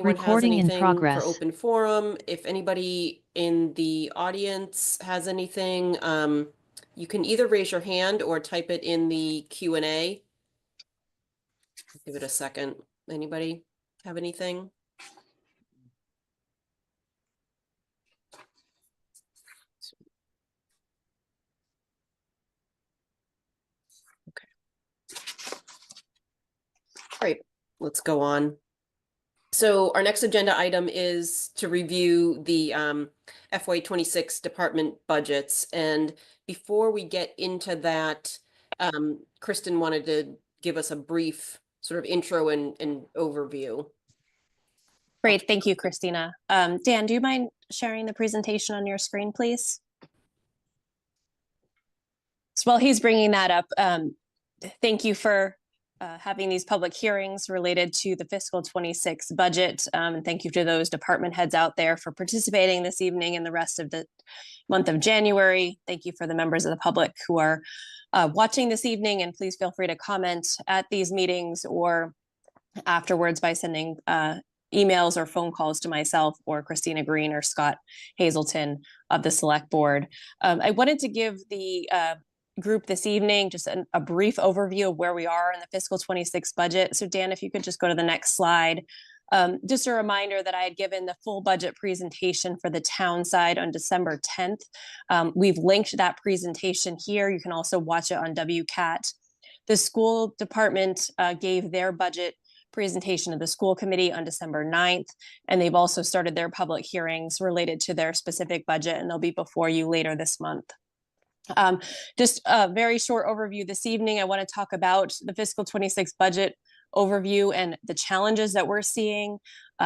anyone has Recording in anything for progress. open forum, if anybody in the audience has anything, you can either raise your hand or type it in the Q&A. Give it a second. Anybody have anything? Okay. Great. Let's go on. So our next agenda item is to review the FY26 department budgets. And before we get into that, Kristen wanted to give us a brief sort of intro and overview. Great, thank you, Christina. Dan, do you mind sharing the presentation on your screen, please? So while he's bringing that up, thank you for having these public hearings related to the fiscal 26 budget. And thank you to those department heads out there for participating this evening and the rest of the month of January. Thank you for the members of the public who are watching this evening, and please feel free to comment at these meetings or afterwards by sending emails or phone calls to myself or Christina Green or Scott Hazelton of the Select Board. I wanted to give the group this evening just a brief overview of where we are in the fiscal 26 budget. So Dan, if you could just go to the next slide. Just a reminder that I had given the full budget presentation for the town side on December 10th. We've linked that presentation here. You can also watch it on WCAT. The school department gave their budget presentation to the school committee on December 9th, and they've also started their public hearings related to their specific budget, and they'll be before you later this month. Just a very short overview this evening. I want to talk about the fiscal 26 budget overview and the challenges that we're seeing,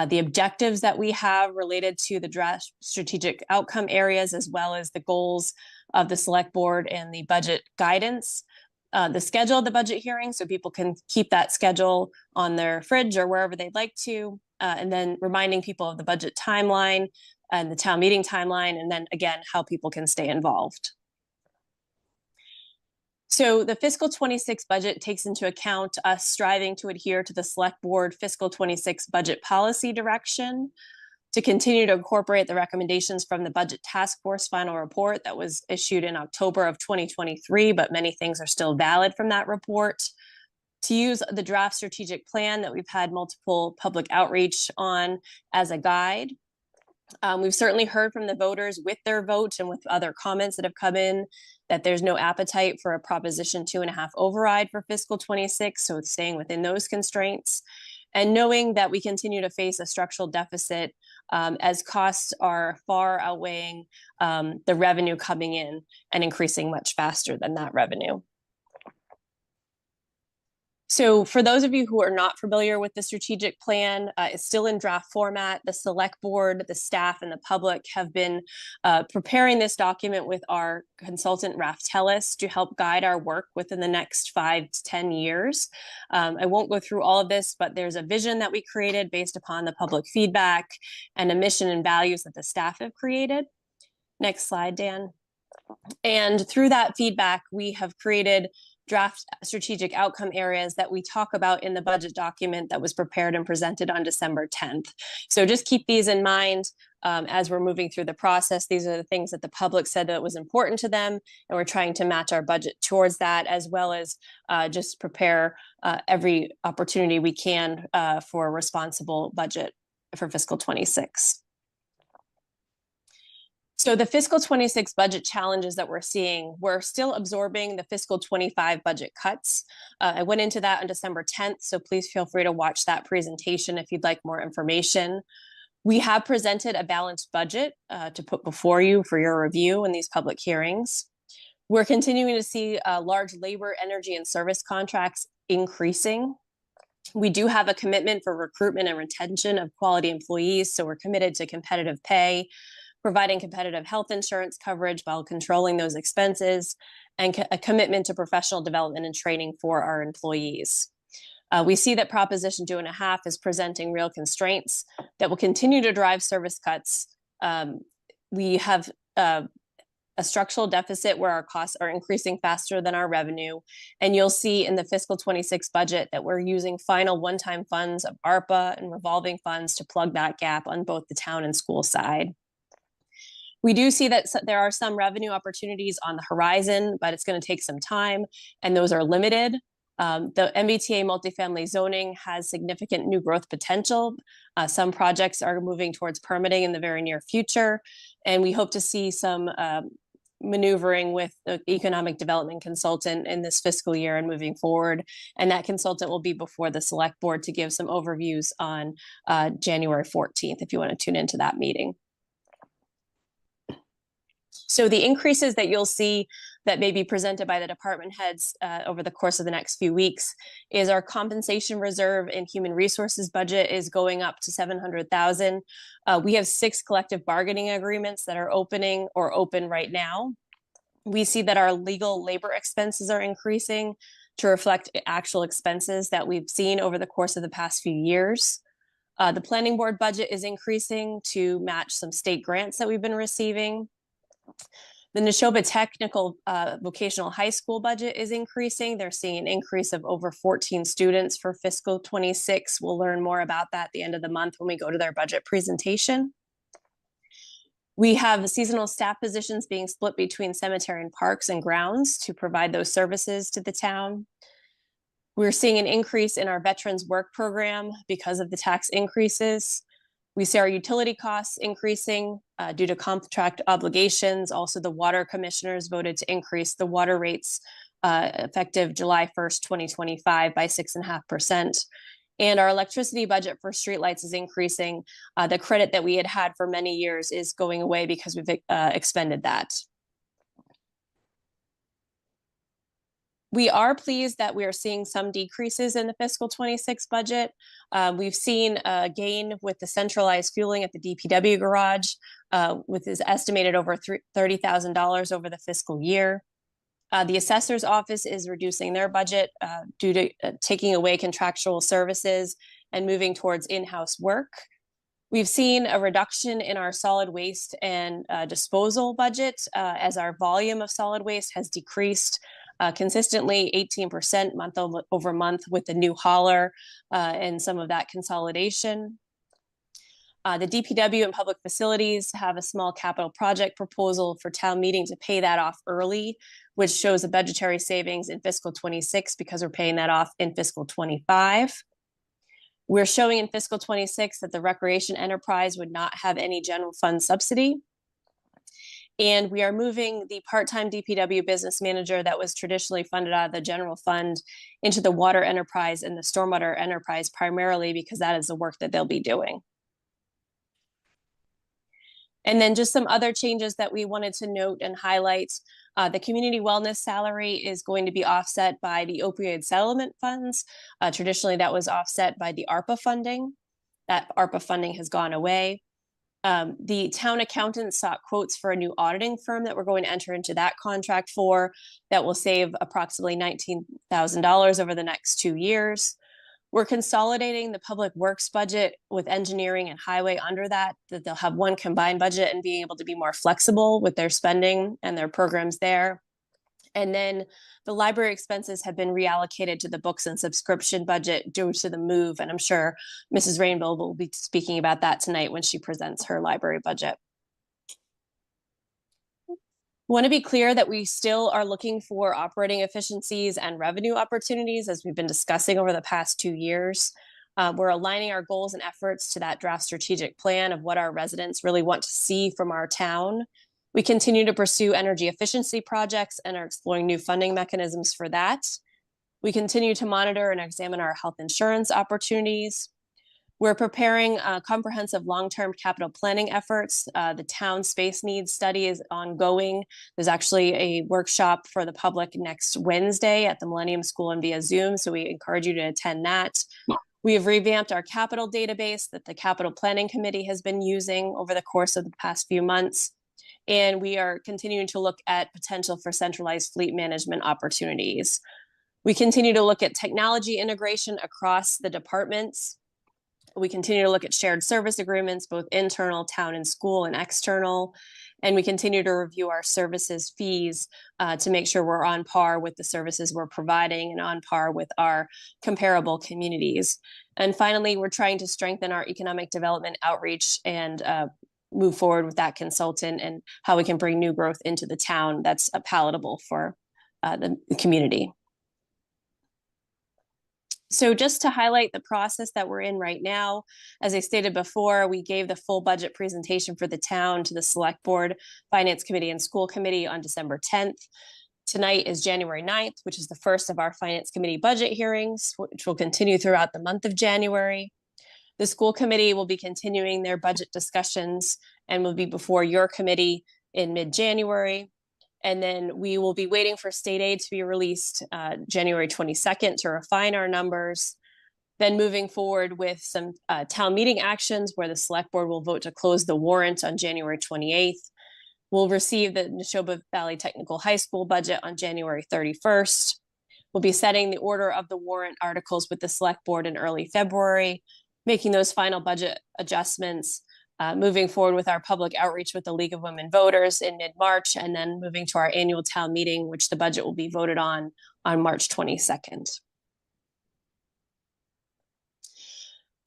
the objectives that we have related to the draft strategic outcome areas, as well as the goals of the Select Board and the budget guidance. The schedule of the budget hearing, so people can keep that schedule on their fridge or wherever they'd like to, and then reminding people of the budget timeline and the town meeting timeline, and then again, how people can stay involved. So the fiscal 26 budget takes into account us striving to adhere to the Select Board fiscal 26 budget policy direction, to continue to incorporate the recommendations from the Budget Task Force final report that was issued in October of 2023, but many things are still valid from that report, to use the draft strategic plan that we've had multiple public outreach on as a guide. We've certainly heard from the voters with their vote and with other comments that have come in that there's no appetite for a Proposition 2.5 override for fiscal 26, so it's staying within those constraints. And knowing that we continue to face a structural deficit as costs are far outweighing the revenue coming in and increasing much faster than that revenue. So for those of you who are not familiar with the strategic plan, it's still in draft format. The Select Board, the staff, and the public have been preparing this document with our consultant, Raftellus, to help guide our work within the next 5 to 10 years. I won't go through all of this, but there's a vision that we created based upon the public feedback and a mission and values that the staff have created. Next slide, Dan. And through that feedback, we have created draft strategic outcome areas that we talk about in the budget document that was prepared and presented on December 10th. So just keep these in mind as we're moving through the process. These are the things that the public said that was important to them, and we're trying to match our budget towards that, as well as just prepare every opportunity we can for a responsible budget for fiscal 26. So the fiscal 26 budget challenges that we're seeing, we're still absorbing the fiscal 25 budget cuts. I went into that on December 10th, so please feel free to watch that presentation if you'd like more information. We have presented a balanced budget to put before you for your review in these public hearings. We're continuing to see large labor, energy, and service contracts increasing. We do have a commitment for recruitment and retention of quality employees, so we're committed to competitive pay, providing competitive health insurance coverage while controlling those expenses, and a commitment to professional development and training for our employees. We see that Proposition 2.5 is presenting real constraints that will continue to drive service cuts. We have a structural deficit where our costs are increasing faster than our revenue. And you'll see in the fiscal 26 budget that we're using final one-time funds of ARPA and revolving funds to plug that gap on both the town and school side. We do see that there are some revenue opportunities on the horizon, but it's going to take some time, and those are limited. The MBTA multifamily zoning has significant new growth potential. Some projects are moving towards permitting in the very near future, and we hope to see some maneuvering with the economic development consultant in this fiscal year and moving forward. And that consultant will be before the select board to give some overviews on January 14th, if you want to tune into that meeting. So the increases that you'll see that may be presented by the department heads over the course of the next few weeks is our compensation reserve and human resources budget is going up to $700,000. We have 6 collective bargaining agreements that are opening or open right now. We see that our legal labor expenses are increasing to reflect actual expenses that we've seen over the course of the past few years. The planning board budget is increasing to match some state grants that we've been receiving. The Neshoba Technical Vocational High School budget is increasing. They're seeing an increase of over 14 students for fiscal 26. We'll learn more about that at the end of the month when we go to their budget presentation. We have seasonal staff positions being split between cemetery and parks and grounds to provide those services to the town. We're seeing an increase in our veterans work program because of the tax increases. We see our utility costs increasing due to contract obligations. Also, the water commissioners voted to increase the water rates effective July 1st, 2025 by 6.5%. And our electricity budget for streetlights is increasing. The credit that we had for many years is going away because we've expended that. We are pleased that we are seeing some decreases in the fiscal 26 budget. We've seen a gain with the centralized fueling at the DPW garage, with is estimated over $30,000 over the fiscal year. The assessor's office is reducing their budget due to taking away contractual services and moving towards in-house work. We've seen a reduction in our solid waste and disposal budget as our volume of solid waste has decreased consistently 18% month over month with the new hauler and some of that consolidation. The DPW and public facilities have a small capital project proposal for town meeting to pay that off early, which shows a budgetary savings in fiscal 26 because we're paying that off in fiscal 25. We're showing in fiscal 26 that the recreation enterprise would not have any general fund subsidy. And we are moving the part-time DPW business manager that was traditionally funded out of the general fund into the water enterprise and the stormwater enterprise primarily because that is the work that they'll be doing. And then just some other changes that we wanted to note and highlight. The community wellness salary is going to be offset by the opioid settlement funds. Traditionally, that was offset by the ARPA funding. That ARPA funding has gone away. The town accountant sought quotes for a new auditing firm that we're going to enter into that contract for that will save approximately $19,000 over the next 2 years. We're consolidating the public works budget with engineering and highway under that they'll have one combined budget and being able to be more flexible with their spending and their programs there. And then the library expenses have been reallocated to the books and subscription budget due to the move. And I'm sure Mrs. Rainbow will be speaking about that tonight when she presents her library budget. Want to be clear that we still are looking for operating efficiencies and revenue opportunities as we've been discussing over the past 2 years. We're aligning our goals and efforts to that draft strategic plan of what our residents really want to see from our town. We continue to pursue energy efficiency projects and are exploring new funding mechanisms for that. We continue to monitor and examine our health insurance opportunities. We're preparing comprehensive long-term capital planning efforts. The town space needs study is ongoing. There's actually a workshop for the public next Wednesday at the Millennium School and via Zoom, so we encourage you to attend that. We have revamped our capital database that the Capital Planning Committee has been using over the course of the past few months. And we are continuing to look at potential for centralized fleet management opportunities. We continue to look at technology integration across the departments. We continue to look at shared service agreements, both internal, town and school, and external. And we continue to review our services fees to make sure we're on par with the services we're providing and on par with our comparable communities. And finally, we're trying to strengthen our economic development outreach and move forward with that consultant and how we can bring new growth into the town that's palatable for the community. So just to highlight the process that we're in right now, as I stated before, we gave the full budget presentation for the town to the Select Board, Finance Committee, and School Committee on December 10th. Tonight is January 9th, which is the first of our Finance Committee budget hearings, which will continue throughout the month of January. The School Committee will be continuing their budget discussions and will be before your committee in mid-January. And then we will be waiting for state aid to be released January 22nd to refine our numbers. Then moving forward with some town meeting actions where the Select Board will vote to close the warrant on January 28th. We'll receive the Neshoba Valley Technical High School budget on January 31st. We'll be setting the order of the warrant articles with the Select Board in early February, making those final budget adjustments, moving forward with our public outreach with the League of Women Voters in mid-March, and then moving to our annual town meeting, which the budget will be voted on March 22nd.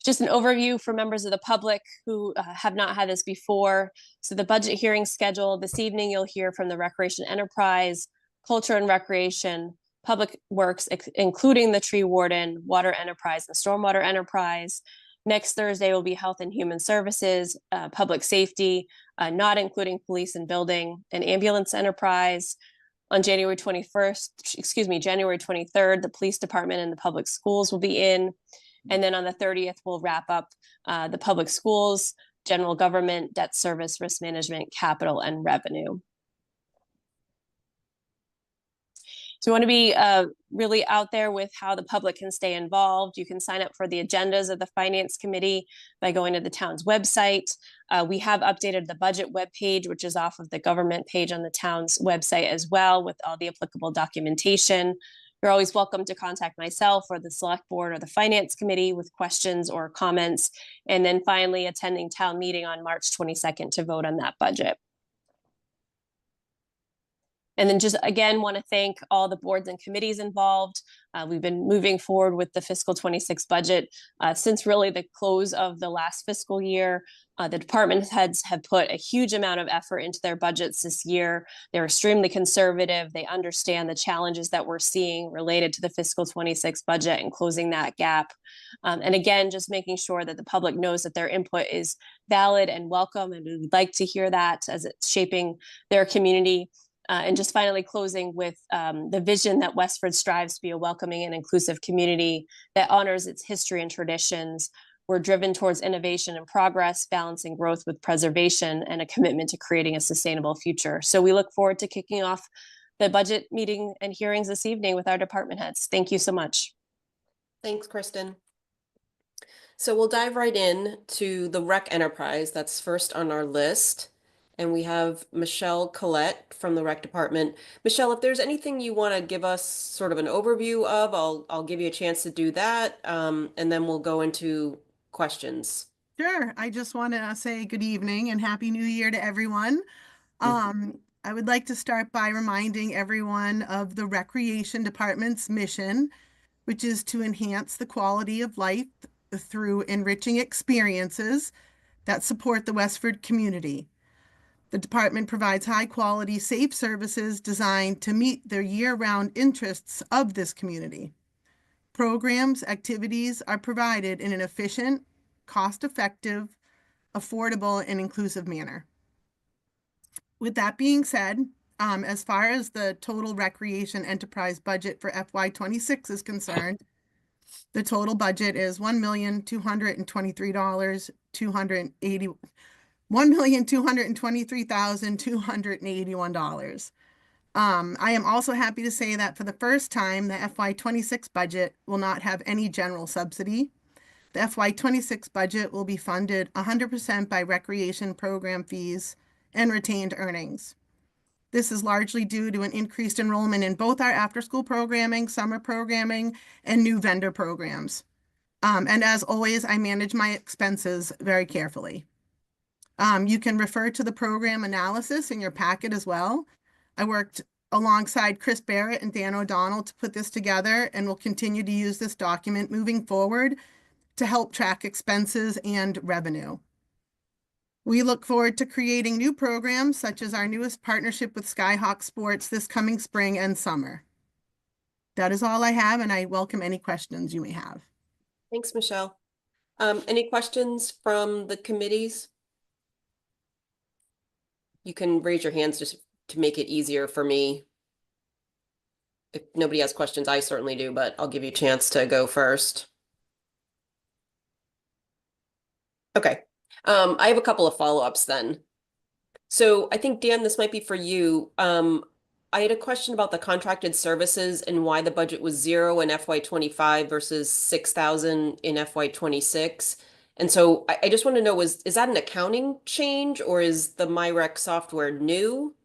Just an overview for members of the public who have not had this before. So the budget hearing schedule this evening, you'll hear from the Recreation Enterprise, Culture and Recreation, Public Works, including the Tree Warden, Water Enterprise, and Stormwater Enterprise. Next Thursday will be Health and Human Services, Public Safety, not including Police and Building, and Ambulance Enterprise. On January 23rd, the Police Department and the Public Schools will be in. And then on the 30th, we'll wrap up the Public Schools, General Government, Debt Service, Risk Management, Capital, and Revenue. So we want to be really out there with how the public can stay involved. You can sign up for the agendas of the Finance Committee by going to the town's website. We have updated the budget webpage, which is off of the government page on the town's website as well, with all the applicable documentation. You're always welcome to contact myself or the Select Board or the Finance Committee with questions or comments. And then finally, attending town meeting on March 22nd to vote on that budget. And then just again, want to thank all the boards and committees involved. We've been moving forward with the fiscal 26 budget since really the close of the last fiscal year. The department heads have put a huge amount of effort into their budgets this year. They're extremely conservative. They understand the challenges that we're seeing related to the fiscal 26 budget and closing that gap. And again, just making sure that the public knows that their input is valid and welcome, and we'd like to hear that as it's shaping their community. And just finally closing with the vision that Westford strives to be a welcoming and inclusive community that honors its history and traditions. We're driven towards innovation and progress, balancing growth with preservation, and a commitment to creating a sustainable future. So we look forward to kicking off the budget meeting and hearings this evening with our department heads. Thank you so much. Thanks, Kristen. So we'll dive right in to the Rec Enterprise. That's first on our list. And we have Michelle Collette from the Rec Department. Michelle, if there's anything you want to give us sort of an overview of, I'll give you a chance to do that, and then we'll go into questions. Sure. I just want to say good evening and Happy New Year to everyone. I would like to start by reminding everyone of the Recreation Department's mission, which is to enhance the quality of life through enriching experiences that support the Westford community. The department provides high-quality, safe services designed to meet the year-round interests of this community. Programs, activities are provided in an efficient, cost-effective, affordable, and inclusive manner. With that being said, as far as the total recreation enterprise budget for FY26 is concerned, the total budget is $1,223,281. I am also happy to say that for the first time, the FY26 budget will not have any general subsidy. The FY26 budget will be funded 100% by recreation program fees and retained earnings. This is largely due to an increased enrollment in both our after-school programming, summer programming, and new vendor programs. And as always, I manage my expenses very carefully. You can refer to the program analysis in your packet as well. I worked alongside Chris Barrett and Dan O'Donnell to put this together, and will continue to use this document moving forward to help track expenses and revenue. We look forward to creating new programs such as our newest partnership with Skyhawk Sports this coming spring and summer. That is all I have, and I welcome any questions you may have. Thanks, Michelle. Any questions from the committees? You can raise your hands just to make it easier for me. If nobody has questions, I certainly do, but I'll give you a chance to go first. Okay. I have a couple of follow-ups then. So I think, Dan, this might be for you. I had a question about the contracted services and why the budget was 0 in FY25 versus 6,000 in FY26. And so I just want to know, is that an accounting change, or is the MyRec software new?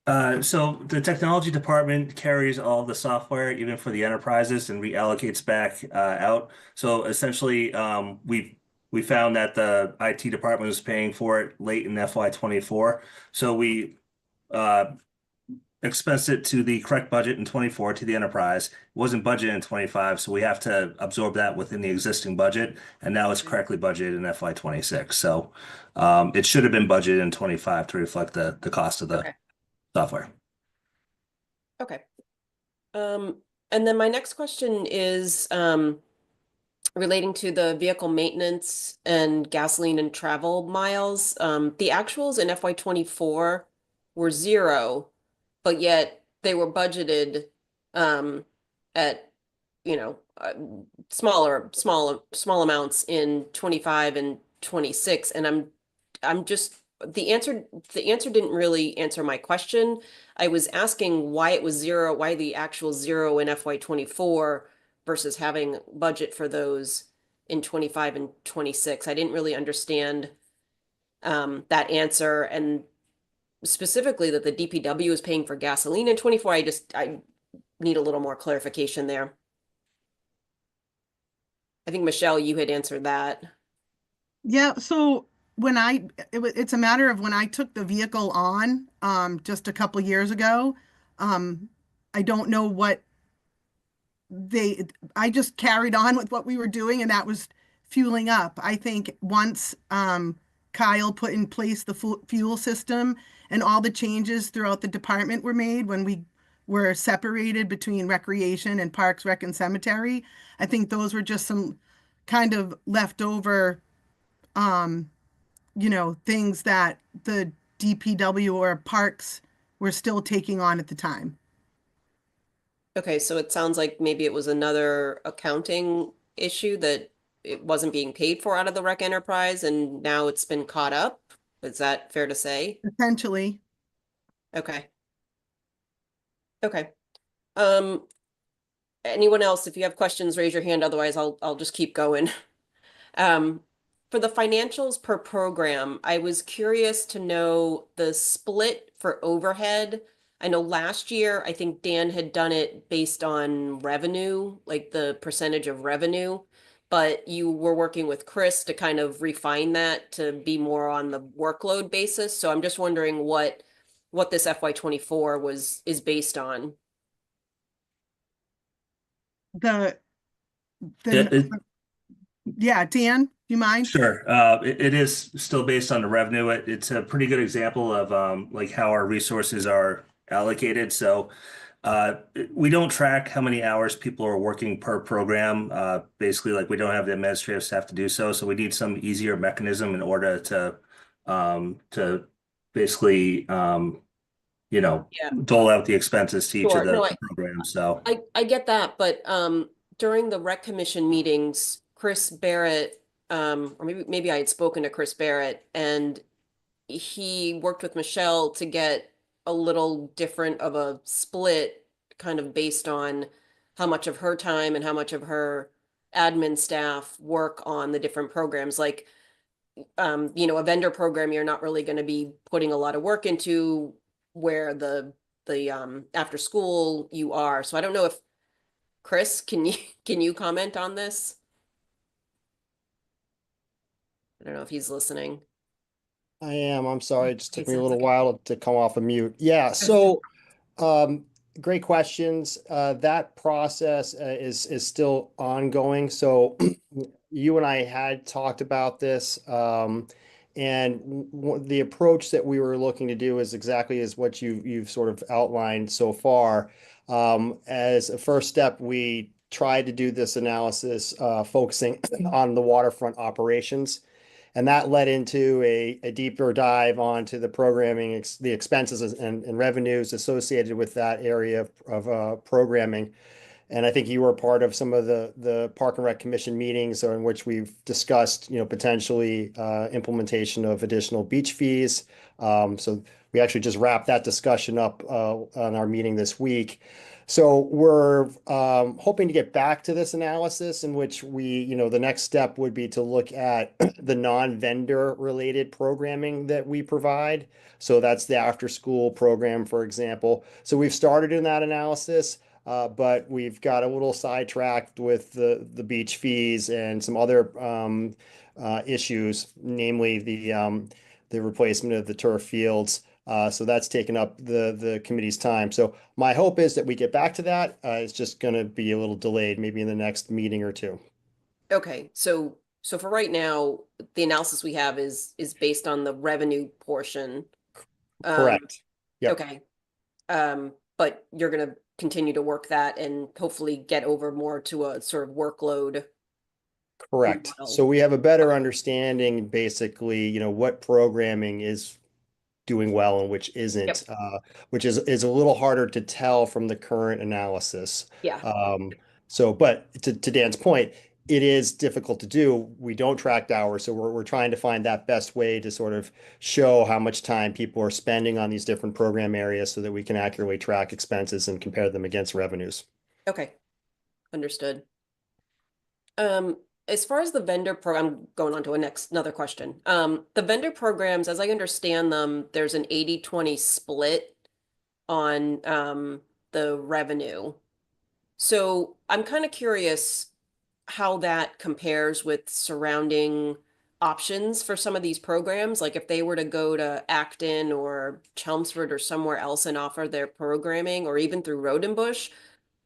So the technology department carries all the software, even for the enterprises, and reallocates back out. So essentially, we found that the IT department was paying for it late in FY24. So we expensed it to the correct budget in 24 to the enterprise. It wasn't budgeted in 25, so we have to absorb that within the existing budget, and now it's correctly budgeted in FY26. So it should have been budgeted in 25 to reflect the cost of the Okay. software. Okay. And then my next question is relating to the vehicle maintenance and gasoline and travel miles. The actuals in FY24 were 0, but yet they were budgeted at, you know, small amounts in 25 and 26. And I'm just, the answer didn't really answer my question. I was asking why it was 0, why the actual 0 in FY24 versus having budget for those in 25 and 26. I didn't really understand that answer, and specifically that the DPW is paying for gasoline in 24. I need a little more clarification there. I think, Michelle, you had answered that. Yeah, so when it's a matter of when I took the vehicle on just a couple years ago, I don't know what I just carried on with what we were doing, and that was fueling up. I think once Kyle put in place the fuel system and all the changes throughout the department were made when we were separated between recreation and parks, rec, and cemetery, I think those were just some kind of leftover things that the DPW or parks were still taking on at the time. Okay, so it sounds like maybe it was another accounting issue that it wasn't being paid for out of the rec enterprise, and now it's been caught up. Is that fair to say? Essentially. Okay. Okay. Anyone else, if you have questions, raise your hand. Otherwise, I'll just keep going. For the financials per program, I was curious to know the split for overhead. I know last year, I think Dan had done it based on revenue, like the percentage of revenue, but you were working with Chris to kind of refine that to be more on the workload basis. So I'm just wondering what this FY24 is based on. Yeah, Dan, do you mind? Sure. It is still based on the revenue. It's a pretty good example of like how our resources are allocated. So we don't track how many hours people are working per program. Basically, like we don't have the administrative staff to do so. So we need some easier mechanism in order to basically dole out the expenses to each Sure. of the No, programs. So I get that, but during the rec commission meetings, Chris Barrett, or maybe I had spoken to Chris Barrett, and he worked with Michelle to get a little different of a split, kind of based on how much of her time and how much of her admin staff work on the different programs. Like, a vendor program, you're not really going to be putting a lot of work into, where the after school you are. So I don't know if Chris, can you comment on this? I don't know if he's listening. I am. I'm sorry. It just took It me a sounds little like it. while to come off of mute. Yeah. Okay. Um, great questions. That process is still ongoing. So you and I had talked about this, and the approach that we were looking to do is exactly as what you've sort of outlined so far. As a first step, we tried to do this analysis, focusing on the waterfront operations. And that led into a deeper dive onto the programming, the expenses and revenues associated with that area of programming. And I think you were part of some of the Park and Rec Commission meetings in which we've discussed, potentially implementation of additional beach fees. So we actually just wrapped that discussion up on our meeting this week. So we're hoping to get back to this analysis in which the next step would be to look at the non-vendor related programming that we provide. So that's the after school program, for example. So we've started in that analysis. But we've got a little sidetracked with the beach fees and some other issues, namely the replacement of the turf fields. So that's taken up the committee's time. So my hope is that we get back to that. It's just going to be a little delayed, maybe in the next meeting or two. Okay, so for right now, the analysis we have is based on the revenue portion. Correct. Yep. Okay. But you're gonna continue to work that and hopefully get over more to a sort of workload. Correct. model. So we have a better understanding, basically, what programming is doing well and which isn't, which is a little harder to tell from the current analysis. Yeah. But to Dan's point, it is difficult to do. We don't track hours, so we're trying to find that best way to sort of show how much time people are spending on these different program areas so that we can accurately track expenses and compare them against revenues. Okay. Understood. As far as the vendor program, going on to another question. The vendor programs, as I understand them, there's an 80-20 split on the revenue. So I'm kind of curious how that compares with surrounding options for some of these programs. Like if they were to go to Acton or Chelmsford or somewhere else and offer their programming, or even through Roden Bush,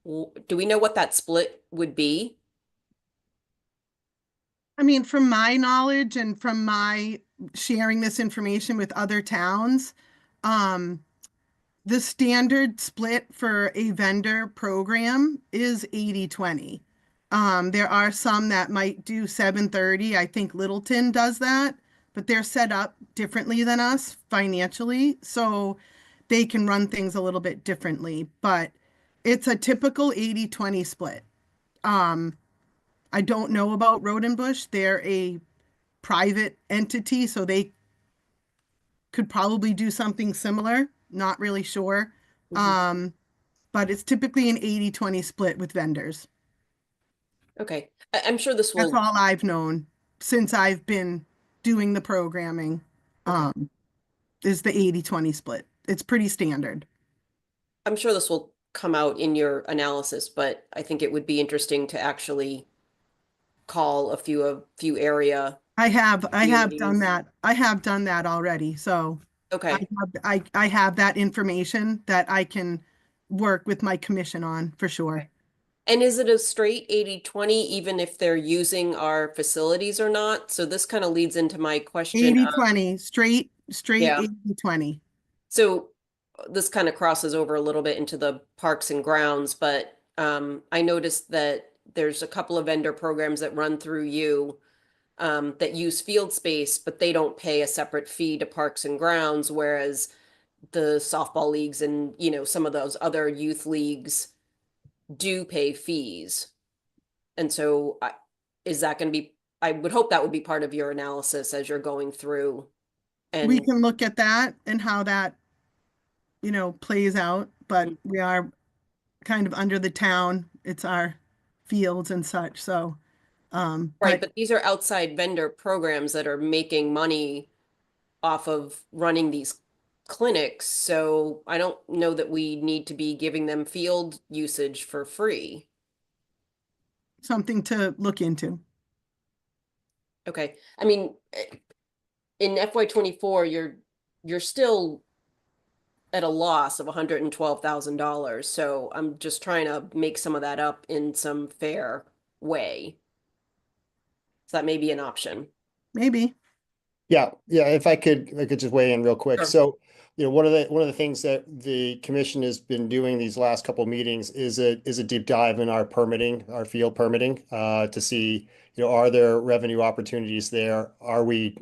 do we know what that split would be? I mean, from my knowledge and from my sharing this information with other towns, the standard split for a vendor program is 80-20. There are some that might do 730. I think Littleton does that, but they're set up differently than us financially, so they can run things a little bit differently, but it's a typical 80-20 split. I don't know about Roden Bush. They're a private entity, so they could probably do something similar. Not really sure. But it's typically an 80-20 split with vendors. Okay. I'm sure this That's will, all I've known since I've been doing the programming, Okay. is the 80-20 split. It's pretty standard. I'm sure this will come out in your analysis, but I think it would be interesting to actually call a few area I have done communities. that. I have done that already. So Okay. I have that information that I can work with my commission on for sure. And is it a straight 80-20 even if they're using our facilities or not? So this kind of leads into my question. 80-20, straight Yeah. 80-20. So this kind of crosses over a little bit into the parks and grounds, but I noticed that there's a couple of vendor programs that run through you that use field space, but they don't pay a separate fee to parks and grounds, whereas the softball leagues and, some of those other youth leagues do pay fees. And so is that going to be, I would hope that would be part of your analysis as you're going through. We And can look at that and how that, plays out, but we are kind of under the town. It's our fields and such. So, right, but these are outside vendor programs that are making money off of running these clinics. So I don't know that we need to be giving them field usage for free. something to look into. Okay. I mean, in FY 24, you're still at a loss of $112,000. So I'm just trying to make some of that up in some fair way. So that may be an option. Maybe. Yeah, if I could just weigh in real quick. Sure. So, one of the things that the commission has been doing these last couple of meetings is a deep dive in our permitting, our field permitting, to see, are there revenue opportunities there? Are we,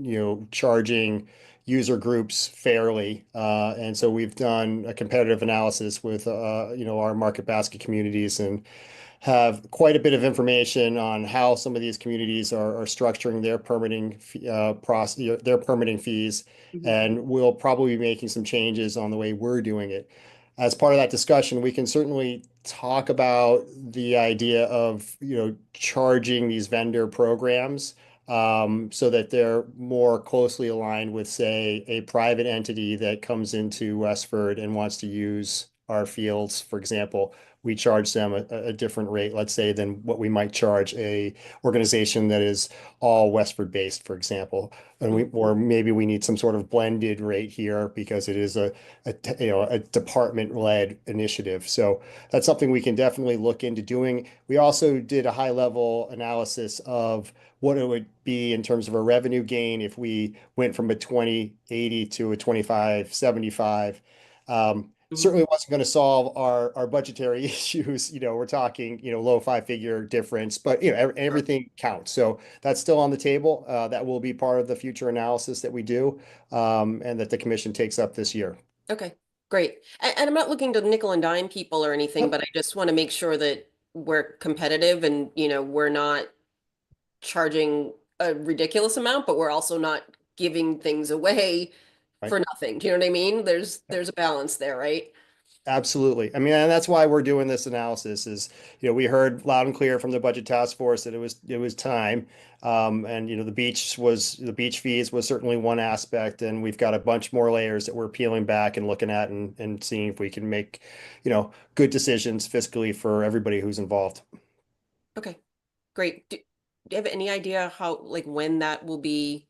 charging user groups fairly? And so we've done a competitive analysis with, our market basket communities and have quite a bit of information on how some of these communities are structuring their permitting process, their permitting fees, and we'll probably be making some changes on the way we're doing it. As part of that discussion, we can certainly talk about the idea of, charging these vendor programs so that they're more closely aligned with, say, a private entity that comes into Westford and wants to use our fields, for example. We charge them a different rate, let's say, than what we might charge a organization that is all Westford based, for example. And or maybe we need some sort of blended rate here because it is a department led initiative. So that's something we can definitely look into doing. We also did a high level analysis of what it would be in terms of a revenue gain if we went from a 20/80 to a 25/75. Certainly wasn't going to solve our budgetary issues. We're talking, low five-figure difference, but everything counts. So that's still on the table. That will be part of the future analysis that we do, and that the commission takes up this year. Okay, great. And I'm not looking to nickel and dime people or anything, but I just want to make sure that we're competitive and, we're not charging a ridiculous amount, but we're also not giving things away Right. for nothing. Do you know what I mean? There's a balance there, right? Absolutely. I mean, and that's why we're doing this analysis is, we heard loud and clear from the budget task force that it was time. And the beach fees was certainly one aspect, and we've got a bunch more layers that we're peeling back and looking at and seeing if we can make, good decisions fiscally for everybody who's involved. Okay, great. Do you have any idea how, like, when that will be?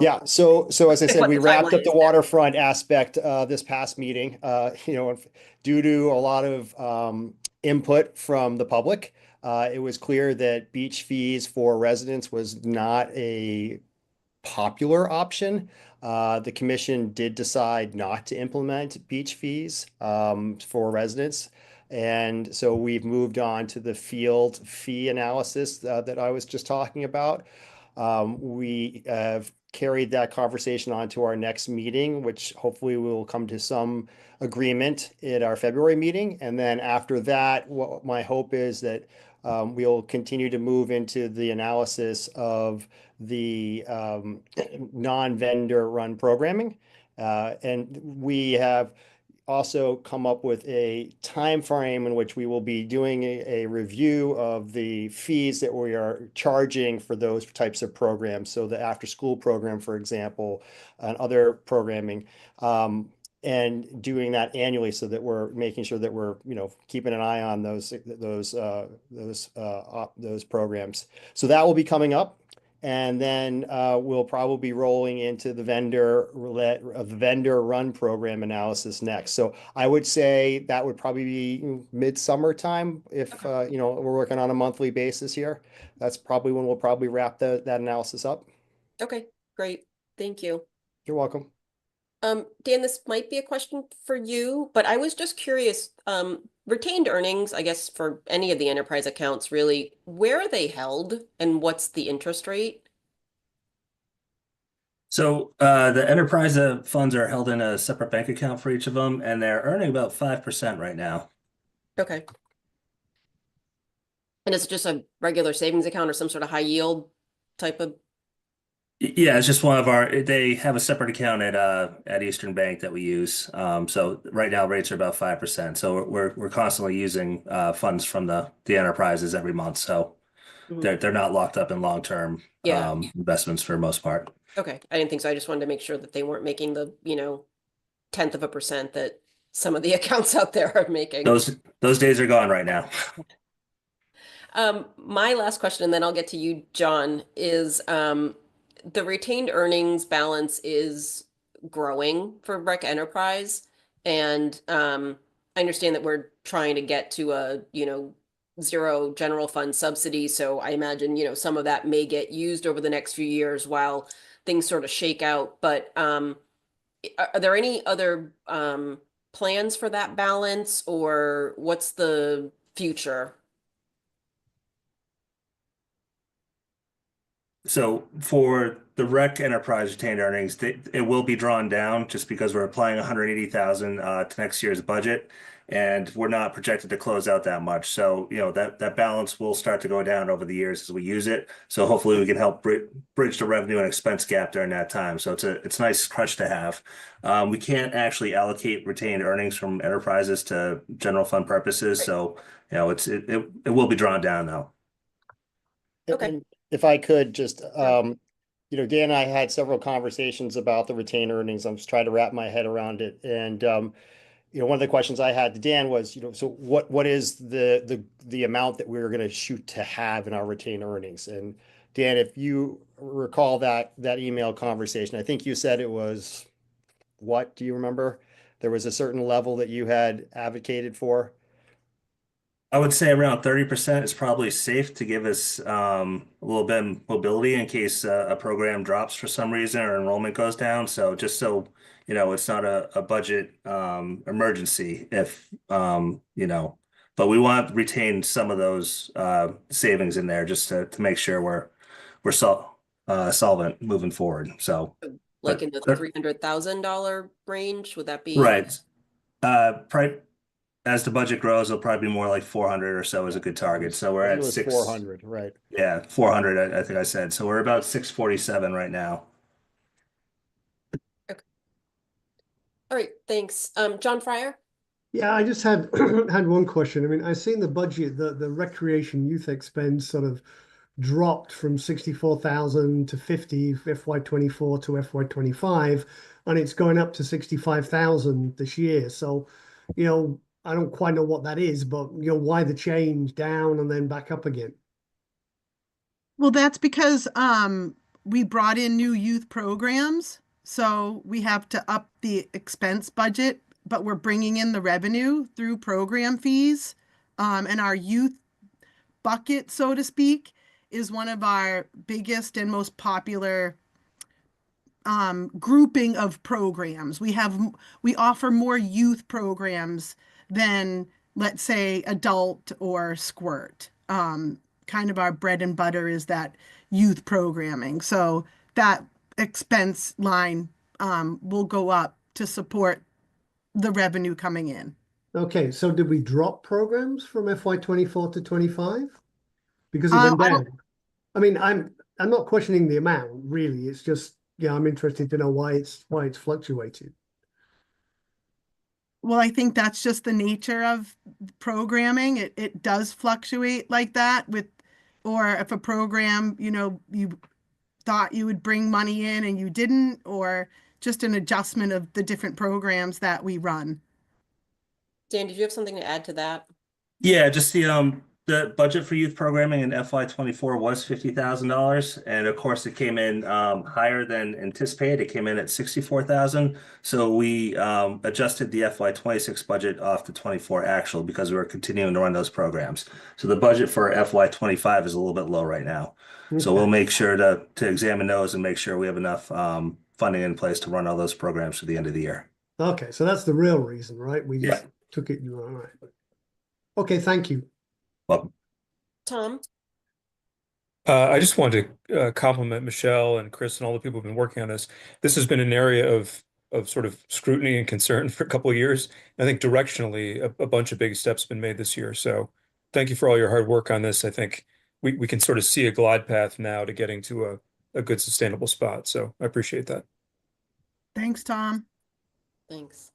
Yeah, so as I said, What we the wrapped timeline up is the there. waterfront aspect this past meeting. Due to a lot of input from the public, it was clear that beach fees for residents was not a popular option. The commission did decide not to implement beach fees for residents. And so we've moved on to the field fee analysis that I was just talking about. We have carried that conversation on to our next meeting, which hopefully we will come to some agreement at our February meeting. And then after that, what my hope is that we'll continue to move into the analysis of the non-vendor run programming. And we have also come up with a time frame in which we will be doing a review of the fees that we are charging for those types of programs. So the after school program, for example, and other programming, and doing that annually so that we're making sure that we're, keeping an eye on those programs. So that will be coming up. And then we'll probably be rolling into the vendor run program analysis next. So I would say that would probably be midsummer time if we're working on a monthly basis here. That's probably when we'll probably wrap that analysis up. Okay, great. Thank you. You're welcome. Dan, this might be a question for you, but I was just curious, retained earnings, I guess, for any of the enterprise accounts, really, where are they held and what's the interest rate? So the enterprise funds are held in a separate bank account for each of them, and they're earning about 5% right now. Okay. And it's just a regular savings account or some sort of high yield type of? Yeah, it's just one of they have a separate account at Eastern Bank that we use. So right now rates are about 5%. So we're constantly using funds from the enterprises every month. So they're not locked up in long-term investments for the most part. Okay, I didn't think so. I just wanted to make sure that they weren't making the, 0.1% that some of the accounts out there are making. Those days are gone right now. My last question, and then I'll get to you, John, is the retained earnings balance is growing for Rec Enterprise. And I understand that we're trying to get to a, zero general fund subsidy. So I imagine, some of that may get used over the next few years while things sort of shake out. But are there any other plans for that balance, or what's the future? So for the rec enterprise retained earnings, it will be drawn down just because we're applying 180,000 to next year's budget, and we're not projected to close out that much. So that balance will start to go down over the years as we use it. So hopefully we can help bridge the revenue and expense gap during that time. So it's a nice crutch to have. We can't actually allocate retained earnings from enterprises to general fund purposes. So it will be drawn down though. Okay. And if I could just, Sure. Dan and I had several conversations about the retained earnings. I'm just trying to wrap my head around it. And, one of the questions I had to Dan was, so what is the amount that we're going to shoot to have in our retained earnings? And Dan, if you recall that email conversation, I think you said it was, what do you remember? There was a certain level that you had advocated for. I would say around 30% is probably safe to give us a little bit of mobility in case a program drops for some reason or enrollment goes down. So just so it's not a budget emergency if but we want to retain some of those savings in there just to make sure we're solvent moving forward. So Like in the but $300,000 range, would that be? right. Probably as the budget grows, it'll probably be more like 400 or so is a good target. So we're I think at it was 400, right? Yeah, 400, I think I said. So we're about 647 right now. All right, thanks. John Fryer? Yeah, I just had had one question. I mean, I seen the budget, the recreation youth expense sort of dropped from 64,000 to 50 FY24 to FY25, and it's going up to 65,000 this year. So, I don't quite know what that is, but why the change down and then back up again? Well, that's because we brought in new youth programs, so we have to up the expense budget, but we're bringing in the revenue through program fees. And our youth bucket, so to speak, is one of our biggest and most popular grouping of programs. We offer more youth programs than, let's say, adult or squirt. Kind of our bread and butter is that youth programming. So that expense line will go up to support the revenue coming in. Okay, so did we drop programs from FY24 to 25? Because it I went don't- down. I mean, I'm not questioning the amount, really. It's just, I'm interested to know why it's fluctuated. Well, I think that's just the nature of programming. It does fluctuate like that or if a program, you thought you would bring money in and you didn't, or just an adjustment of the different programs that we run. Dan, did you have something to add to that? Yeah, just the budget for youth programming in FY24 was $50,000, and of course it came in higher than anticipated. It came in at 64,000. So we adjusted the FY26 budget off the 24 actual because we were continuing to run those programs. So the budget for FY25 is a little bit low right now. So we'll make sure to examine those and make sure we have enough funding in place to run all those programs to the end of the year. Okay, so that's the real reason, right? We just took it. All right. Okay, thank you. Welcome. Tom? I just wanted to compliment Michelle and Chris and all the people who've been working on this. This has been an area of sort of scrutiny and concern for a couple of years. I think directionally, a bunch of big steps have been made this year. So thank you for all your hard work on this. I think we can sort of see a glide path now to getting to a good sustainable spot. So I appreciate that. Thanks, Tom. Thanks.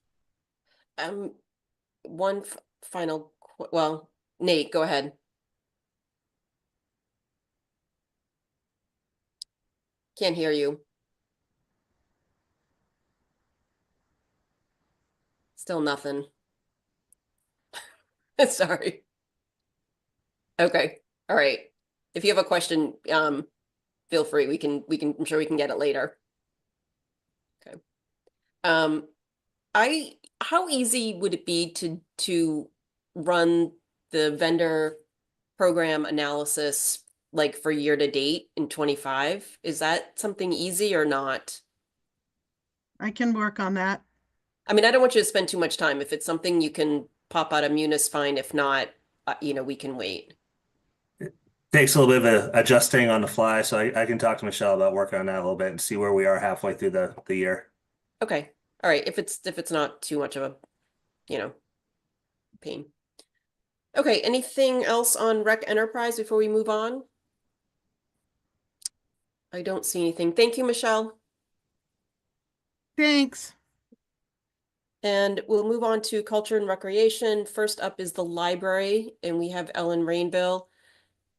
One final, well, Nate, go ahead. Can't hear you. Still nothing. Sorry. Okay. All right. If you have a question, feel free. I'm sure we can get it later. Okay. How easy would it be to run the vendor program analysis like for year to date in 25? Is that something easy or not? I can work on that. I mean, I don't want you to spend too much time. If it's something you can pop out of Munis, fine. If not, we can wait. Takes a little bit of adjusting on the fly, so I can talk to Michelle about working on that a little bit and see where we are halfway through the year. Okay. All right. If it's not too much of a, pain. Okay. Anything else on Rec Enterprise before we move on? I don't see anything. Thank you, Michelle. Thanks. And we'll move on to Culture and Recreation. First up is the library, and we have Ellen Rainville.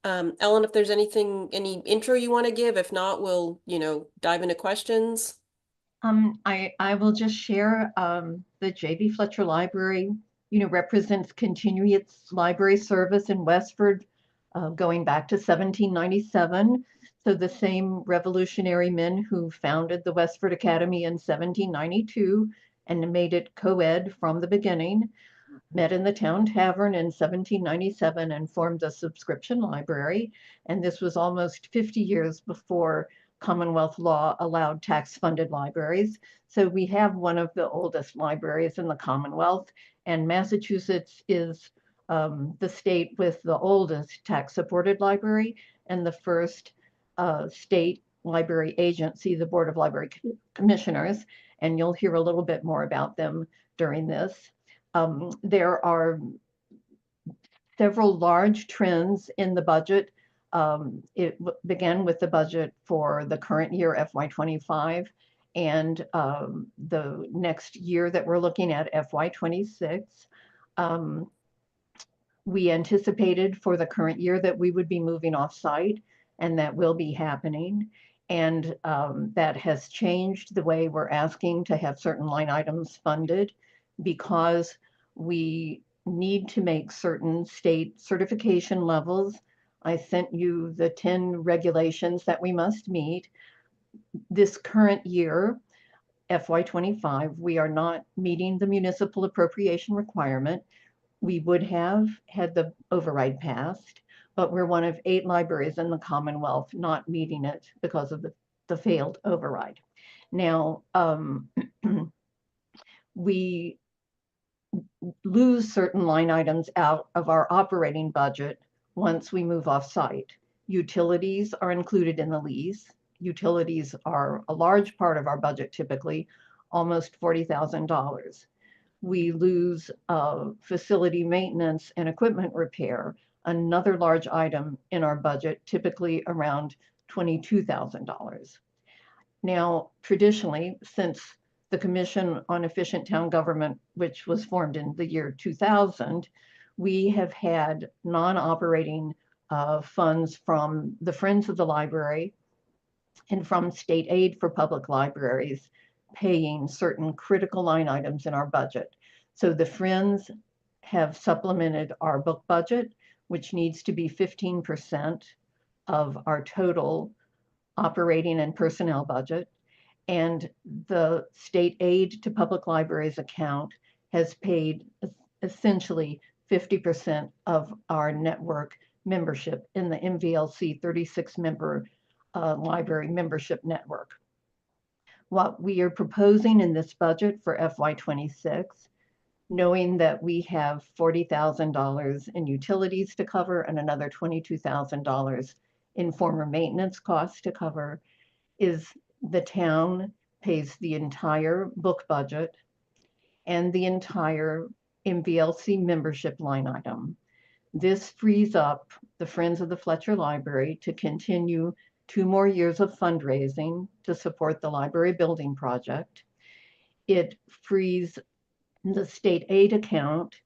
Ellen, if there's any intro you want to give, if not, we'll, dive into questions. I will just share the J.B. Fletcher Library, represents continuing its library service in Westford going back to 1797. So the same revolutionary men who founded the Westford Academy in 1792 and made it co-ed from the beginning met in the town tavern in 1797 and formed a subscription library. And this was almost 50 years before Commonwealth law allowed tax-funded libraries. So we have one of the oldest libraries in the Commonwealth, and Massachusetts is the state with the oldest tax-supported library and the first state library agency, the Board of Library Commissioners, and you'll hear a little bit more about them during this. There are several large trends in the budget. It began with the budget for the current year, FY25, and the next year that we're looking at, FY26. We anticipated for the current year that we would be moving off-site, and that will be happening. And that has changed the way we're asking to have certain line items funded, because we need to make certain state certification levels. I sent you the 10 regulations that we must meet. This current year, FY25, we are not meeting the municipal appropriation requirement. We would have had the override passed, but we're one of 8 libraries in the Commonwealth not meeting it because of the failed override. Now, we lose certain line items out of our operating budget once we move off-site. Utilities are included in the lease. Utilities are a large part of our budget, typically, almost $40,000. We lose facility maintenance and equipment repair, another large item in our budget, typically around $22,000. Now, traditionally, since the Commission on Efficient Town Government, which was formed in the year 2000, we have had non-operating funds from the Friends of the Library and from state aid for public libraries paying certain critical line items in our budget. So the Friends have supplemented our book budget, which needs to be 15% of our total operating and personnel budget. And the state aid to public libraries account has paid essentially 50% of our network membership in the MVLC 36-member library membership network. What we are proposing in this budget for FY26, knowing that we have $40,000 in utilities to cover and another $22,000 in former maintenance costs to cover, is the town pays the entire book budget and the entire MVLC membership line item. This frees up the Friends of the Fletcher Library to continue 2 more years of fundraising to support the library building project. It frees the state aid account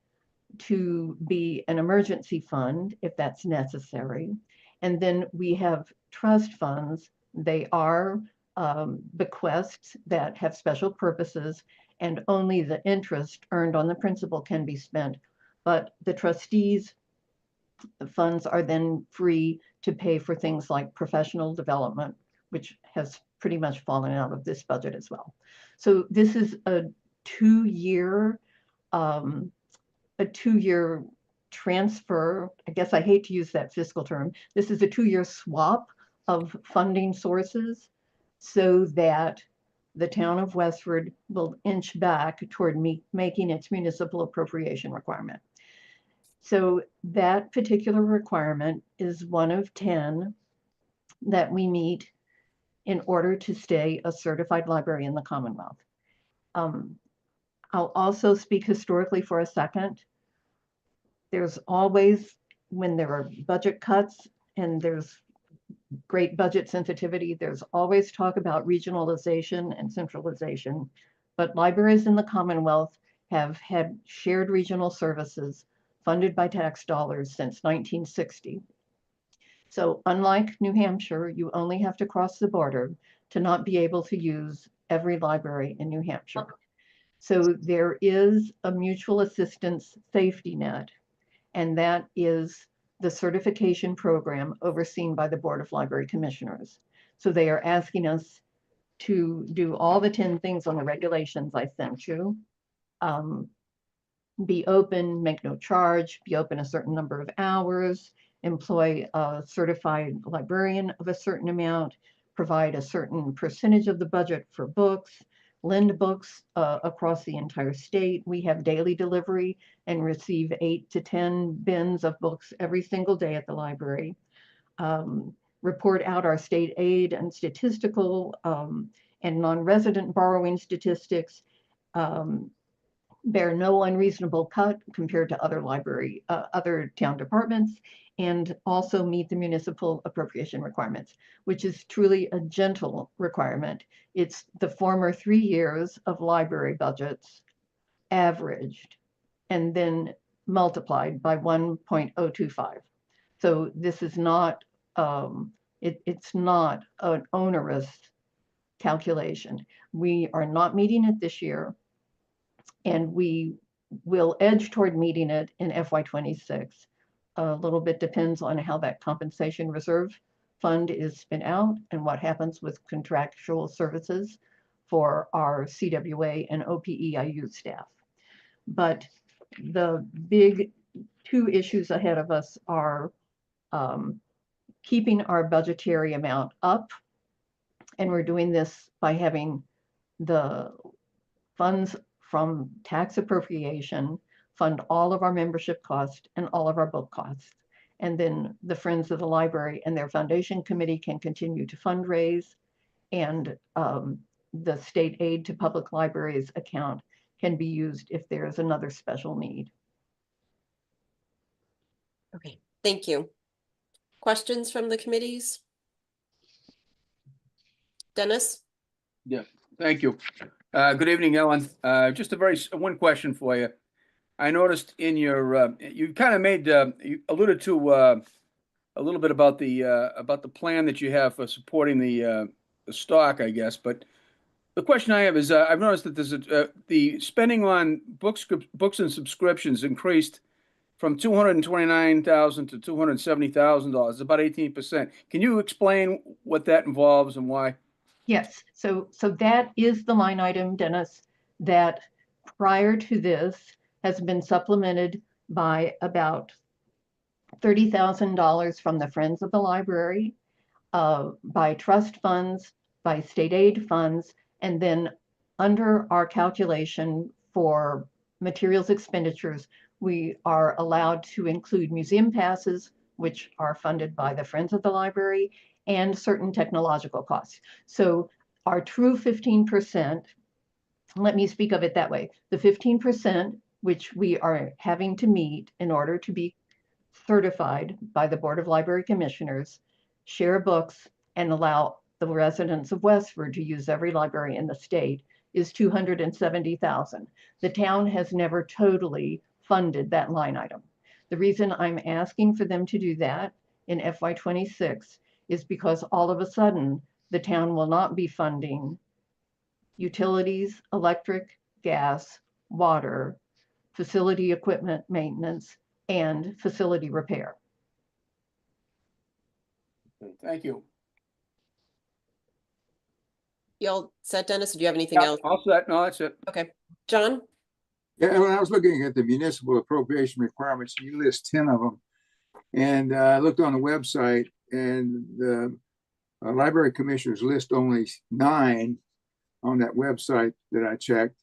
to be an emergency fund if that's necessary. And then we have trust funds. They are bequests that have special purposes, and only the interest earned on the principal can be spent. But the trustees' funds are then free to pay for things like professional development, which has pretty much fallen out of this budget as well. So this is a two-year transfer. I guess I hate to use that fiscal term. This is a two-year swap of funding sources so that the town of Westford will inch back toward making its municipal appropriation requirement. So that particular requirement is one of 10 that we meet in order to stay a certified library in the Commonwealth. I'll also speak historically for a second. There's always, when there are budget cuts and there's great budget sensitivity, there's always talk about regionalization and centralization, but libraries in the Commonwealth have had shared regional services funded by tax dollars since 1960. So unlike New Hampshire, you only have to cross the border to not be able to use every library in New Hampshire. So there is a mutual assistance safety net, and that is the certification program overseen by the Board of Library Commissioners. So they are asking us to do all the 10 things on the regulations I sent you. Be open, make no charge, be open a certain number of hours, employ a certified librarian of a certain amount, provide a certain percentage of the budget for books, lend books across the entire state. We have daily delivery and receive 8 to 10 bins of books every single day at the library. Report out our state aid and statistical and non-resident borrowing statistics. Bear no unreasonable cut compared to other town departments, and also meet the municipal appropriation requirements, which is truly a gentle requirement. It's the former 3 years of library budgets averaged and then multiplied by 1.025. So this is not, it's not an onerous calculation. We are not meeting it this year, and we will edge toward meeting it in FY26. A little bit depends on how that compensation reserve fund is spent out and what happens with contractual services for our CWA and OPEIU staff. But the big 2 issues ahead of us are keeping our budgetary amount up, and we're doing this by having the funds from tax appropriation fund all of our membership costs and all of our book costs. And then the Friends of the Library and their foundation committee can continue to fundraise, and the state aid to public libraries account can be used if there's another special need. Okay, thank you. Questions from the committees? Dennis? Yeah, thank you. Good evening, Ellen. Just one question for you. I noticed in your, you kind of made, you alluded to a little bit about the plan that you have for supporting the stock, I guess. But the question I have is, I've noticed that there's the spending on books and subscriptions increased from $229,000 to $270,000, about 18%. Can you explain what that involves and why? Yes, so that is the line item, Dennis, that prior to this has been supplemented by about $30,000 from the Friends of the Library, by trust funds, by state aid funds, and then under our calculation for materials expenditures, we are allowed to include museum passes, which are funded by the Friends of the Library, and certain technological costs. So our true 15%, let me speak of it that way, the 15% which we are having to meet in order to be certified by the Board of Library Commissioners, share books, and allow the residents of Westford to use every library in the state, is $270,000. The town has never totally funded that line item. The reason I'm asking for them to do that in FY26 is because all of a sudden the town will not be funding utilities, electric, gas, water, facility equipment maintenance, and facility repair. Thank you. You all set, Dennis? Or do you have anything Yeah, else? all set. No, that's it. Okay, John? Yeah, when I was looking at the municipal appropriation requirements, you list 10 of them. And I looked on the website, and the library commissioners list only 9 on that website that I checked.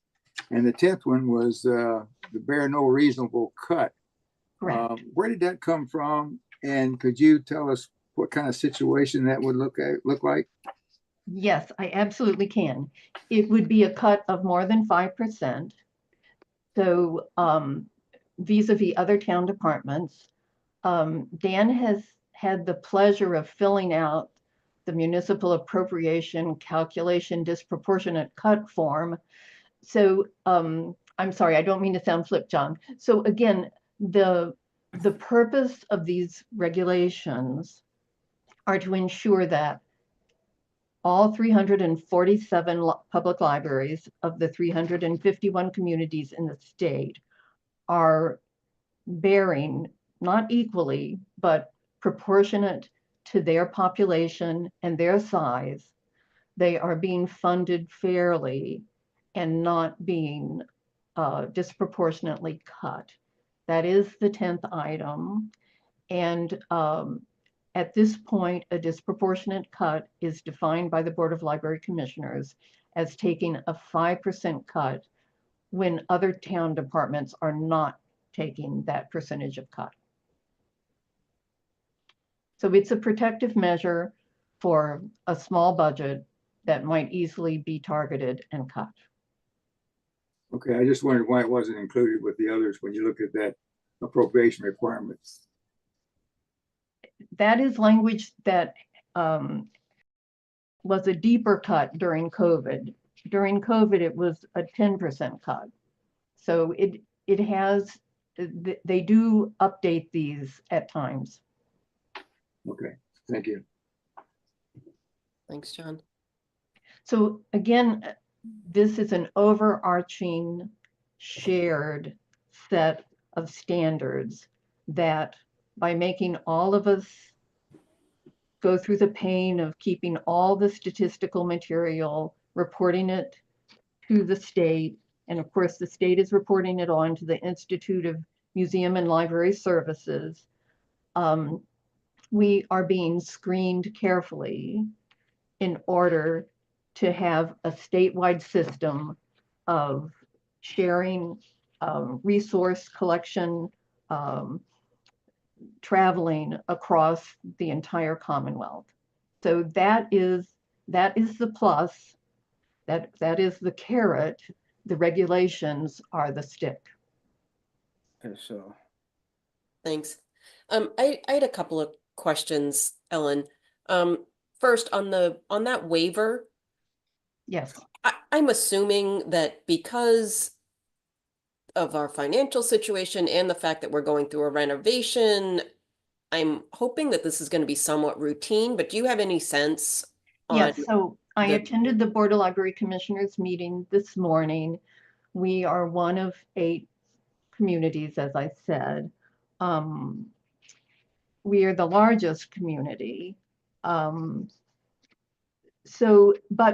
And the 10th one was the bear no reasonable cut. Correct. Where did that come from? And could you tell us what kind of situation that would look like? Yes, I absolutely can. It would be a cut of more than 5%. So vis-a-vis other town departments, Dan has had the pleasure of filling out the municipal appropriation calculation disproportionate cut form. So I'm sorry, I don't mean to sound flip, John. So again, the purpose of these regulations are to ensure that all 347 public libraries of the 351 communities in the state are bearing, not equally, but proportionate to their population and their size. They are being funded fairly and not being disproportionately cut. That is the 10th item. And at this point, a disproportionate cut is defined by the Board of Library Commissioners as taking a 5% cut when other town departments are not taking that percentage of cut. So it's a protective measure for a small budget that might easily be targeted and cut. Okay, I just wondered why it wasn't included with the others when you look at that appropriation requirements. That is language that was a deeper cut during COVID. During COVID, it was a 10% cut. So it has, they do update these at times. Okay, thank you. Thanks, John. So again, this is an overarching shared set of standards that by making all of us go through the pain of keeping all the statistical material, reporting it to the state, and of course the state is reporting it on to the Institute of Museum and Library Services, we are being screened carefully in order to have a statewide system of sharing, resource collection, traveling across the entire Commonwealth. So that is the plus, that is the carrot. The regulations are the stick. Okay, so Thanks. I had a couple of questions, Ellen. First, on that waiver, Yes. I'm assuming that because of our financial situation and the fact that we're going through a renovation, I'm hoping that this is going to be somewhat routine, but do you have any sense on? Yes, so I the- attended the Board of Library Commissioners meeting this morning. We are one of 8 communities, as I said. We are the largest community. But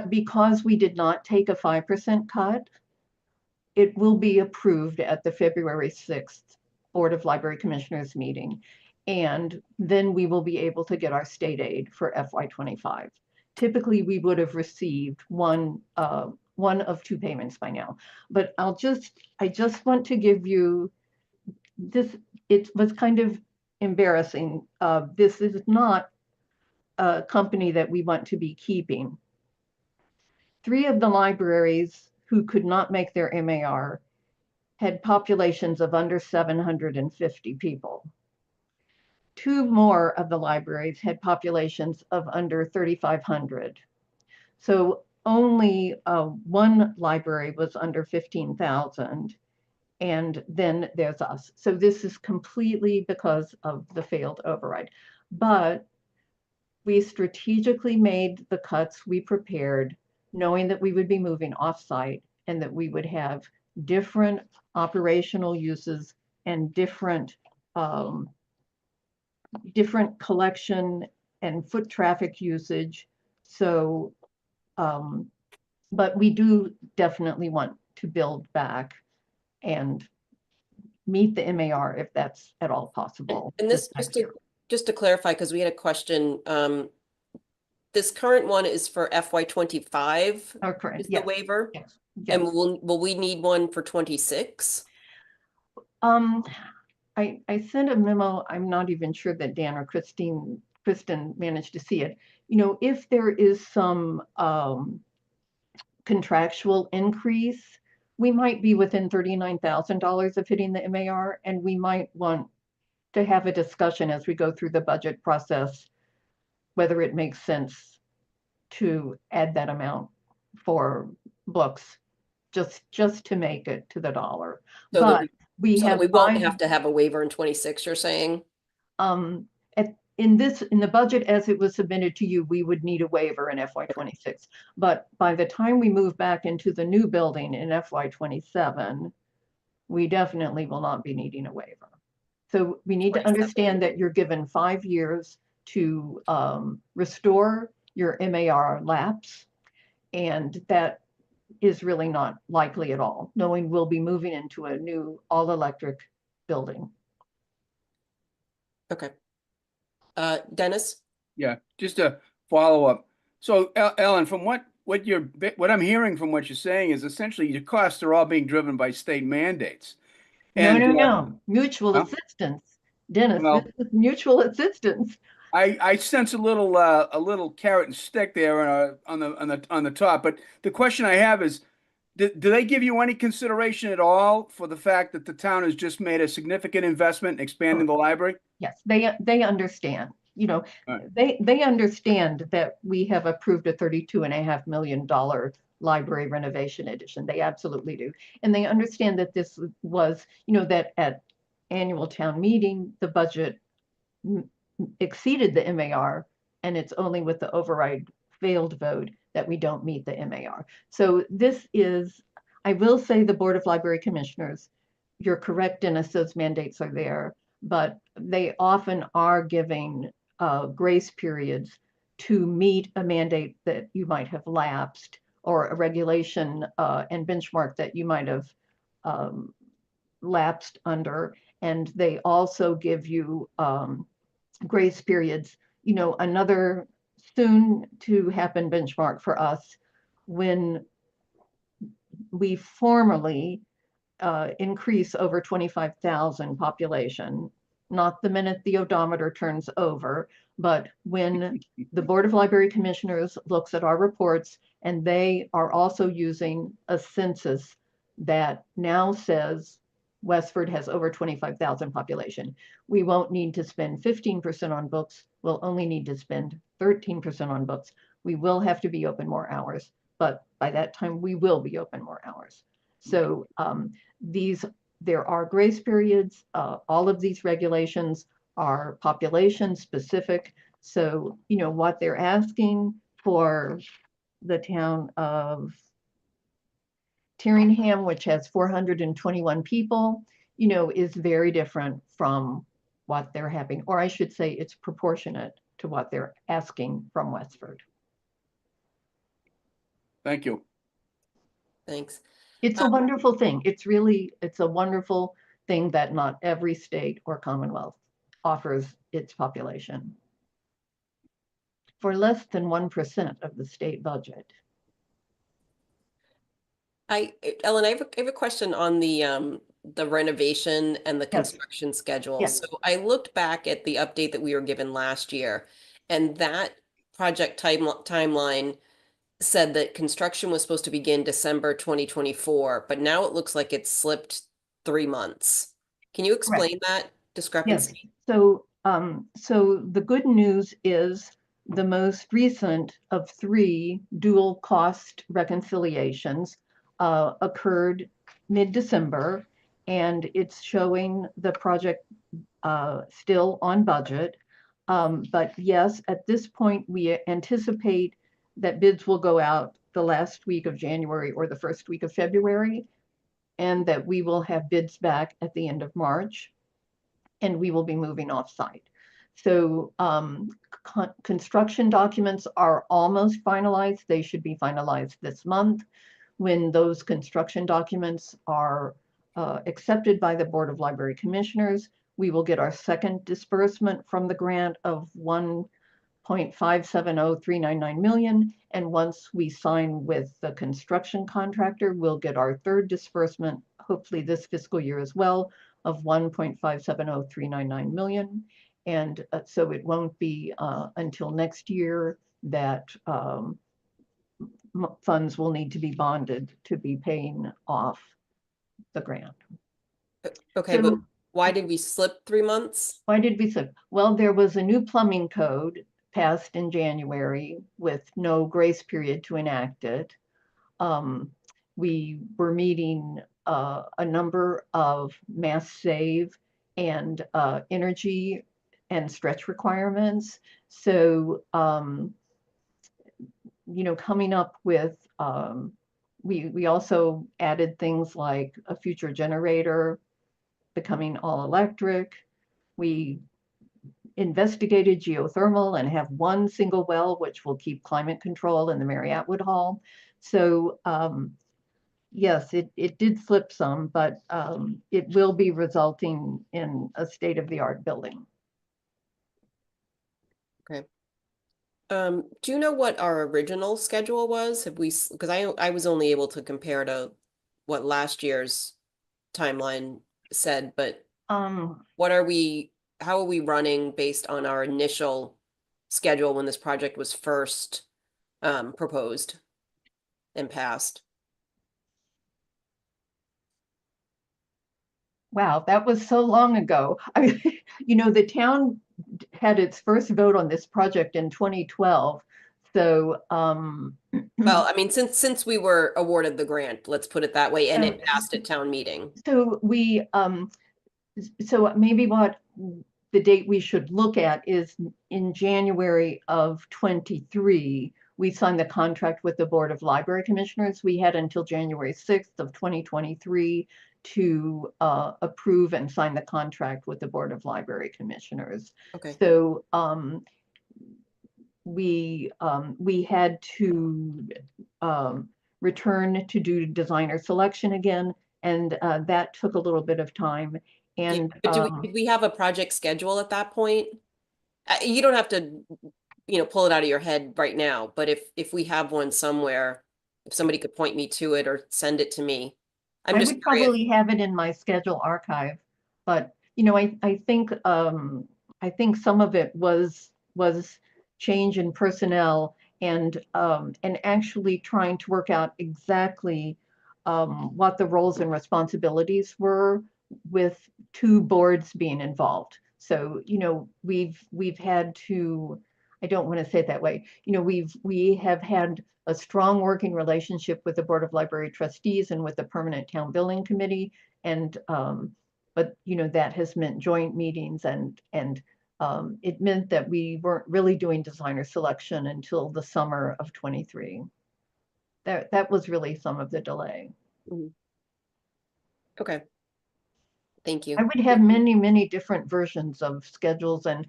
because we did not take a 5% cut, it will be approved at the February 6th Board of Library Commissioners meeting. And then we will be able to get our state aid for FY25. Typically, we would have received one of 2 payments by now. But I just want to give you this. It was kind of embarrassing. This is not a company that we want to be keeping. 3 of the libraries who could not make their MAR had populations of under 750 people. 2 more of the libraries had populations of under 3,500. So only one library was under 15,000. And then there's us. So this is completely because of the failed override. But we strategically made the cuts we prepared, knowing that we would be moving offsite and that we would have different operational uses and different collection and foot traffic usage. So, but we do definitely want to build back and meet the MAR if that's at all possible. And this, just to clarify, because we had a question, this current one is for FY 25. Oh, correct. Is the Yes. waiver? Yes. And Yes. will we need one for 26? I sent a memo. I'm not even sure that Dan or Kristen managed to see it. You know, if there is some contractual increase, we might be within $39,000 of hitting the MAR, and we might want to have a discussion as we go through the budget process, whether it makes sense to add that amount for books, just to make it to the dollar. So that But we so that have we won't 5 have to have a waiver in 26, you're saying? in the budget as it was submitted to you, we would need a waiver in FY 26. But by the time we move back into the new building in FY 27, we definitely will not be needing a waiver. So we need to 27. understand that you're given 5 years to restore your MAR lapse, and that is really not likely at all, knowing we'll be moving into a new all-electric building. Okay. Dennis? Yeah, just a follow up. So Ellen, from what I'm hearing from what you're saying is essentially your costs are all being driven by state mandates. No. Mutual Huh? assistance. Dennis, Well, this is mutual assistance. I sense a little carrot and stick there on the top. But the question I have is, do they give you any consideration at all for the fact that the town has just made a significant investment in expanding the library? Yes, they understand. You know, Right. they understand that we have approved a $32.5 million library renovation edition. They absolutely do. And they understand that this was, you know, that at annual town meeting, the budget exceeded the MAR, and it's only with the override failed vote that we don't meet the MAR. So this is, I will say, the Board of Library Commissioners, you're correct, Dennis, those mandates are there, but they often are giving grace periods to meet a mandate that you might have lapsed, or a regulation and benchmark that you might have lapsed under. And they also give you grace periods. You know, another soon to happen benchmark for us, when we formally increase over 25,000 population, not the minute the odometer turns over, but when the Board of Library Commissioners looks at our reports, and they are also using a census that now says Westford has over 25,000 population. We won't need to spend 15% on books. We'll only need to spend 13% on books. We will have to be open more hours, but by that time we will be open more hours. So there are grace periods. All of these regulations are population specific. So, you know, what they're asking for the town of Tyringham, which has 421 people, you know, is very different from what they're having, or I should say it's proportionate to what they're asking from Westford. Thank you. Thanks. It's a wonderful thing. It's a wonderful thing that not every state or commonwealth offers its population for less than 1% of the state budget. Ellen, I have a question on the renovation and the construction schedule. Yes. So I looked back at the update that we were given last year, and that project timeline said that construction was supposed to begin December 2024, but now it looks like it's slipped 3 months. Can you explain that discrepancy? Yes. So, so the good news is the most recent of 3 dual cost reconciliations occurred mid-December, and it's showing the project still on budget. But yes, at this point, we anticipate that bids will go out the last week of January or the first week of February, and that we will have bids back at the end of March, and we will be moving off-site. So construction documents are almost finalized. They should be finalized this month. When those construction documents are accepted by the Board of Library Commissioners, we will get our second disbursement from the grant of 1.570399 million. And once we sign with the construction contractor, we'll get our third disbursement, hopefully this fiscal year as well, of 1.570399 million. And so it won't be until next year that funds will need to be bonded to be paying off the grant. Okay, So- but why did we slip 3 months? Why did we slip? Well, there was a new plumbing code passed in January with no grace period to enact it. We were meeting a number of mass save and energy and stretch requirements. So, coming up with, we also added things like a future generator becoming all electric. We investigated geothermal and have one single well, which will keep climate control in the Mary Atwood Hall. So yes, it did slip some, but it will be resulting in a state-of-the-art building. Okay. Do you know what our original schedule was? Have we, because I was only able to compare to what last year's timeline said, but what are we, how are we running based on our initial schedule when this project was first proposed and passed? Wow, that was so long ago. The town had its first vote on this project in 2012. So, Well, I mean, since we were awarded the grant, let's put it that way, and it Oh. passed at town meeting. so maybe what the date we should look at is in January of 23, we signed the contract with the Board of Library Commissioners. We had until January 6th of 2023 to approve and sign the contract with the Board of Library Commissioners. Okay. So we had to return to do designer selection again, and that took a little bit of time. And But did we have a project schedule at that point? You don't have to, pull it out of your head right now, but if we have one somewhere, if somebody could point me to it or send it to me. I'm I just would curious. probably have it in my schedule archive, but I think some of it was change in personnel and actually trying to work out exactly what the roles and responsibilities were with two boards being involved. So, we've had to, I don't want to say it that way, we have had a strong working relationship with the Board of Library Trustees and with the Permanent Town Building Committee. And, but, that has meant joint meetings and it meant that we weren't really doing designer selection until the summer of 23. That was really some of the delay. Mhm. Okay. Thank you. I would have many, many different versions of schedules and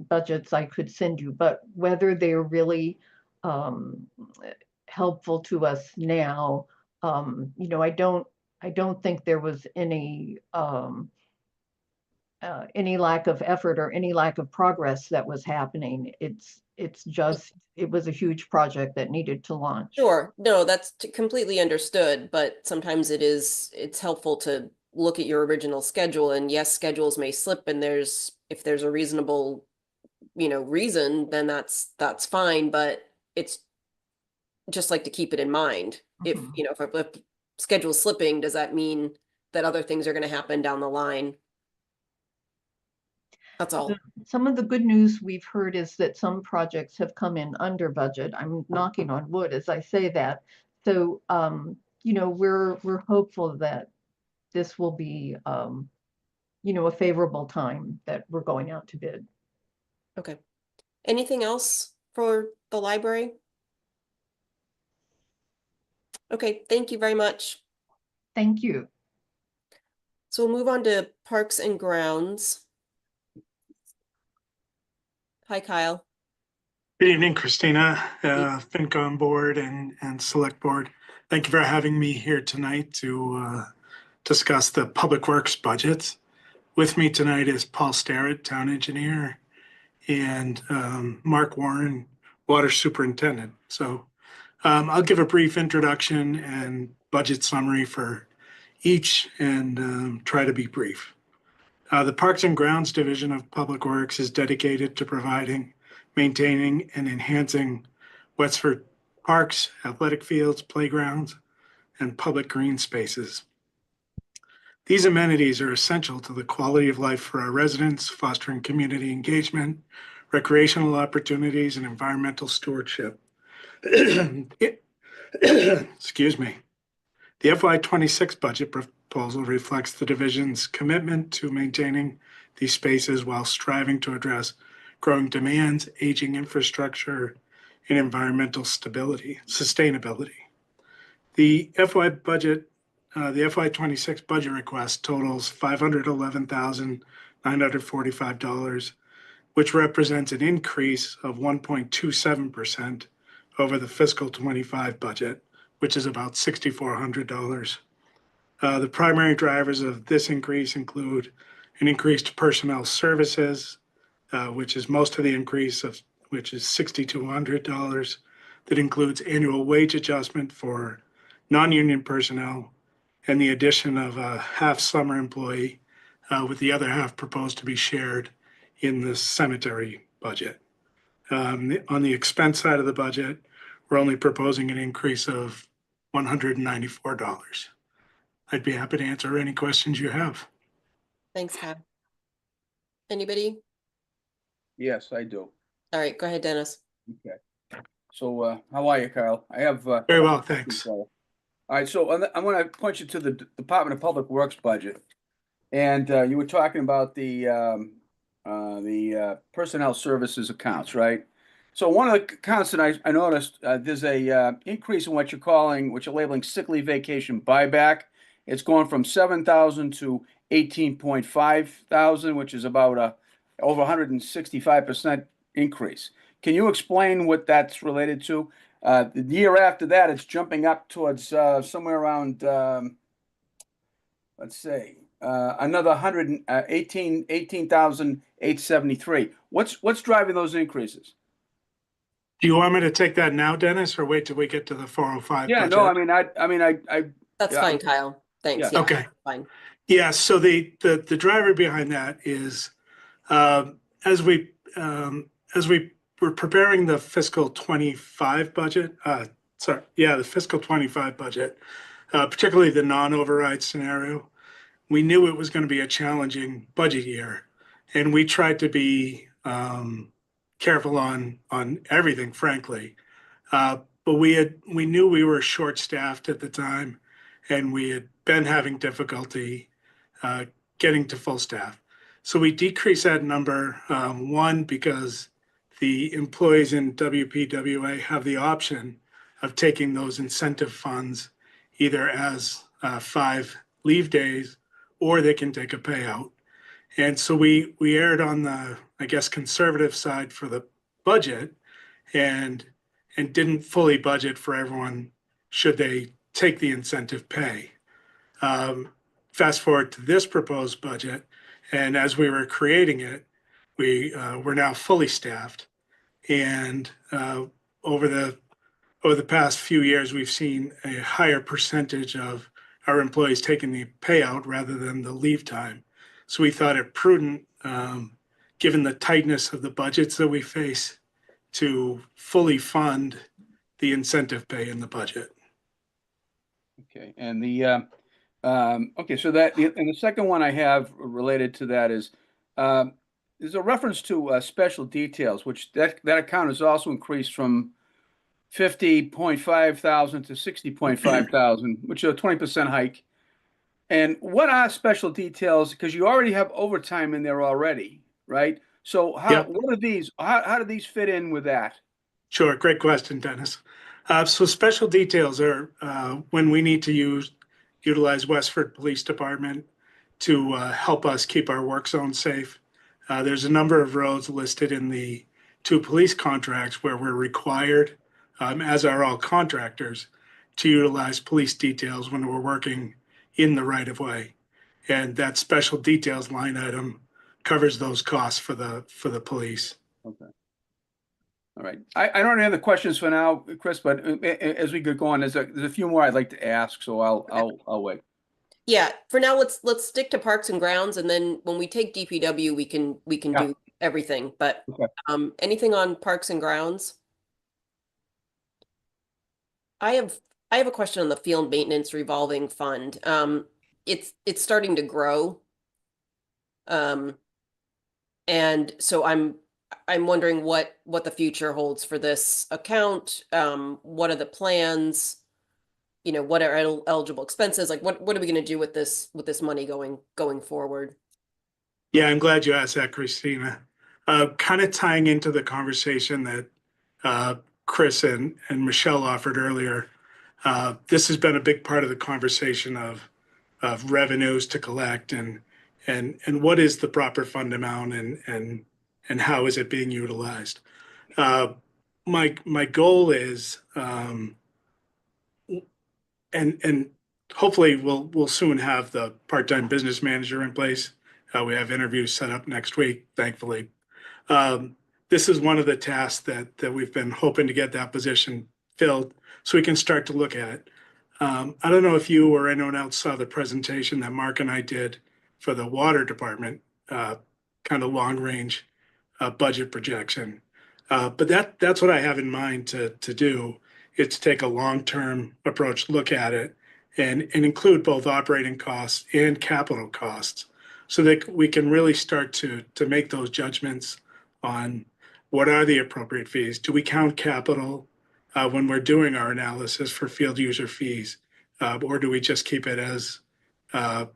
budgets I could send you, but whether they're really helpful to us now, I don't think there was any lack of effort or any lack of progress that was happening. It's just, it was a huge project that needed to launch. Sure. No, that's completely understood, but sometimes it's helpful to look at your original schedule, and yes, schedules may slip, and if there's a reasonable, reason, then that's fine, but it's just like to keep it in mind. If, Mhm. If schedule's slipping, does that mean that other things are going to happen down the line? That's all. Some of the good news we've heard is that some projects have come in under budget. I'm knocking on wood as I say that. So, we're hopeful that this will be, a favorable time that we're going out to bid. Okay. Anything else for the library? Okay, thank you very much. Thank you. So we'll move on to Parks and Grounds. Hi, Kyle. Good evening, Christina, FinCom board and select board. Thank you for having me here tonight to discuss the public works budgets. With me tonight is Paul Starrett, town engineer, and Mark Warren, water superintendent. So I'll give a brief introduction and budget summary for each and try to be brief. The Parks and Grounds Division of Public Works is dedicated to providing, maintaining, and enhancing Westford parks, athletic fields, playgrounds, and public green spaces. These amenities are essential to the quality of life for our residents, fostering community engagement, recreational opportunities, and environmental stewardship. Excuse me. The FY26 budget proposal reflects the division's commitment to maintaining these spaces while striving to address growing demands, aging infrastructure, and environmental sustainability. The FY26 budget request totals $511,945, which represents an increase of 1.27% over the fiscal 25 budget, which is about $6,400. The primary drivers of this increase include an increase to personnel services, which is most of the increase of which is $6,200. That includes annual wage adjustment for non-union personnel and the addition of a half summer employee, with the other half proposed to be shared in the cemetery budget. On the expense side of the budget, we're only proposing an increase of $194. I'd be happy to answer any questions you have. Thanks, Kyle. Anybody? Yes, I do. All right, go ahead, Dennis. Okay. So, how are you, Kyle? I have. Very well, thanks. All right, so I'm going to point you to the Department of Public Works budget. And you were talking about the personnel services accounts, right? So one of the accounts that I noticed, there's a increase in what you're labeling sick leave vacation buyback. It's going from 7,000 to 18,500, which is about over 165% increase. Can you explain what that's related to? The year after that, it's jumping up towards somewhere around, let's say, another 18,873. What's driving those increases? Do you want me to take that now, Dennis, or wait till we get to the 405 Yeah, budget? no, I That's Yeah. fine, Kyle. Thanks. Yeah. Okay. Fine. Yeah, so the driver behind that is as we were preparing the fiscal 25 budget, the fiscal 25 budget, particularly the non-override scenario, we knew it was going to be a challenging budget year, and we tried to be careful on everything, frankly. But we knew we were short-staffed at the time, and we had been having difficulty getting to full staff. So we decreased that number, one, because the employees in WPWA have the option of taking those incentive funds either as 5 leave days, or they can take a payout. And so we erred on the, I guess, conservative side for the budget and didn't fully budget for everyone should they take the incentive pay. Fast forward to this proposed budget, and as we were creating it, we're now fully staffed. And over the past few years, we've seen a higher percentage of our employees taking the payout rather than the leave time. So we thought it prudent, given the tightness of the budgets that we face, to fully fund the incentive pay in the budget. Okay, and so the second one I have related to that is there's a reference to special details, which that account has also increased from 50.5 thousand to 60.5 thousand, which is a 20% hike. And what are special details? Because you already have overtime in there already, right? So what are these? How do these fit in with that? Sure, great question, Dennis. So special details are when we need to utilize Westford Police Department to help us keep our work zone safe. There's a number of roads listed in the 2 police contracts where we're required, as are all contractors, to utilize police details when we're working in the right of way. And that special details line item covers those costs for the police. Okay. All right. I don't have any other questions for now, Chris, but as we get going, there's a few more I'd like to ask, so I'll wait. Yeah, for now, let's stick to Parks and Grounds, and then when we take DPW, we can Yeah. do everything. But Okay. anything on Parks and Grounds? I have a question on the field maintenance revolving fund. It's starting to grow. And so I'm wondering what the future holds for this account. What are the plans? You know, what are eligible expenses? Like what are we going to do with this money going forward? Yeah, I'm glad you asked that, Christina. Kind of tying into the conversation that Chris and Michelle offered earlier. This has been a big part of the conversation of revenues to collect and what is the proper fund amount and how is it being utilized. My goal is and hopefully we'll soon have the part-time business manager in place. We have interviews set up next week, thankfully. This is one of the tasks that we've been hoping to get that position filled so we can start to look at it. I don't know if you or anyone else saw the presentation that Mark and I did for the water department, kind of long range budget projection. But that's what I have in mind to do. It's take a long-term approach, look at it, and include both operating costs and capital costs so that we can really start to make those judgments on what are the appropriate fees. Do we count capital when we're doing our analysis for field user fees? Or do we just keep it as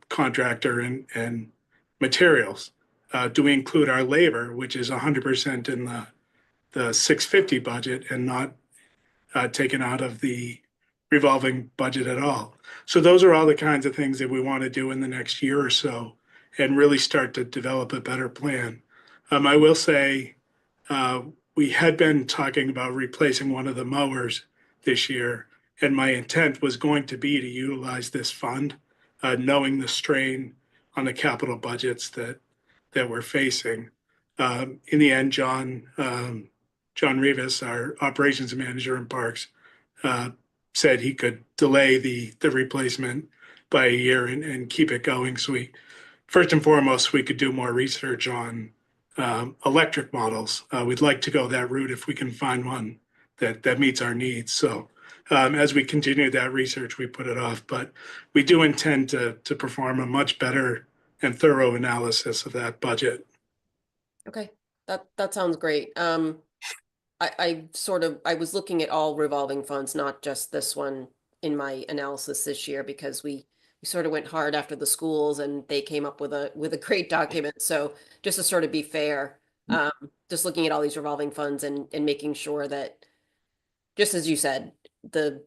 contractor and materials? Do we include our labor, which is 100% in the 650 budget and not taken out of the revolving budget at all? So those are all the kinds of things that we want to do in the next year or so and really start to develop a better plan. I will say we had been talking about replacing one of the mowers this year, and my intent was going to be to utilize this fund, knowing the strain on the capital budgets that we're facing. In the end, John Rivas, our operations manager in Parks, said he could delay the replacement by a year and keep it going. So first and foremost, we could do more research on electric models. We'd like to go that route if we can find one that meets our needs. So as we continue that research, we put it off, but we do intend to perform a much better and thorough analysis of that budget. Okay, that sounds great. I was looking at all revolving funds, not just this one in my analysis this year because we sort of went hard after the schools and they came up with a great document. So just to sort of be fair, just looking at all these revolving funds and making sure that, just as you said, the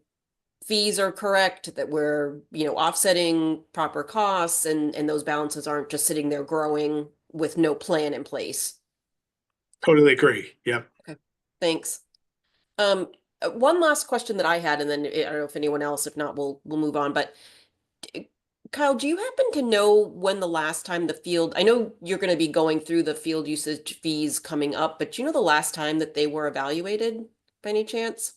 fees are correct, that we're, offsetting proper costs and those balances aren't just sitting there growing with no plan in place. Totally agree. Yep. Okay, thanks. One last question that I had, and then I don't know if anyone else, if not, we'll move on. But Kyle, do you happen to know when the last time the field, I know you're going to be going through the field usage fees coming up, but do you know the last time that they were evaluated by any chance?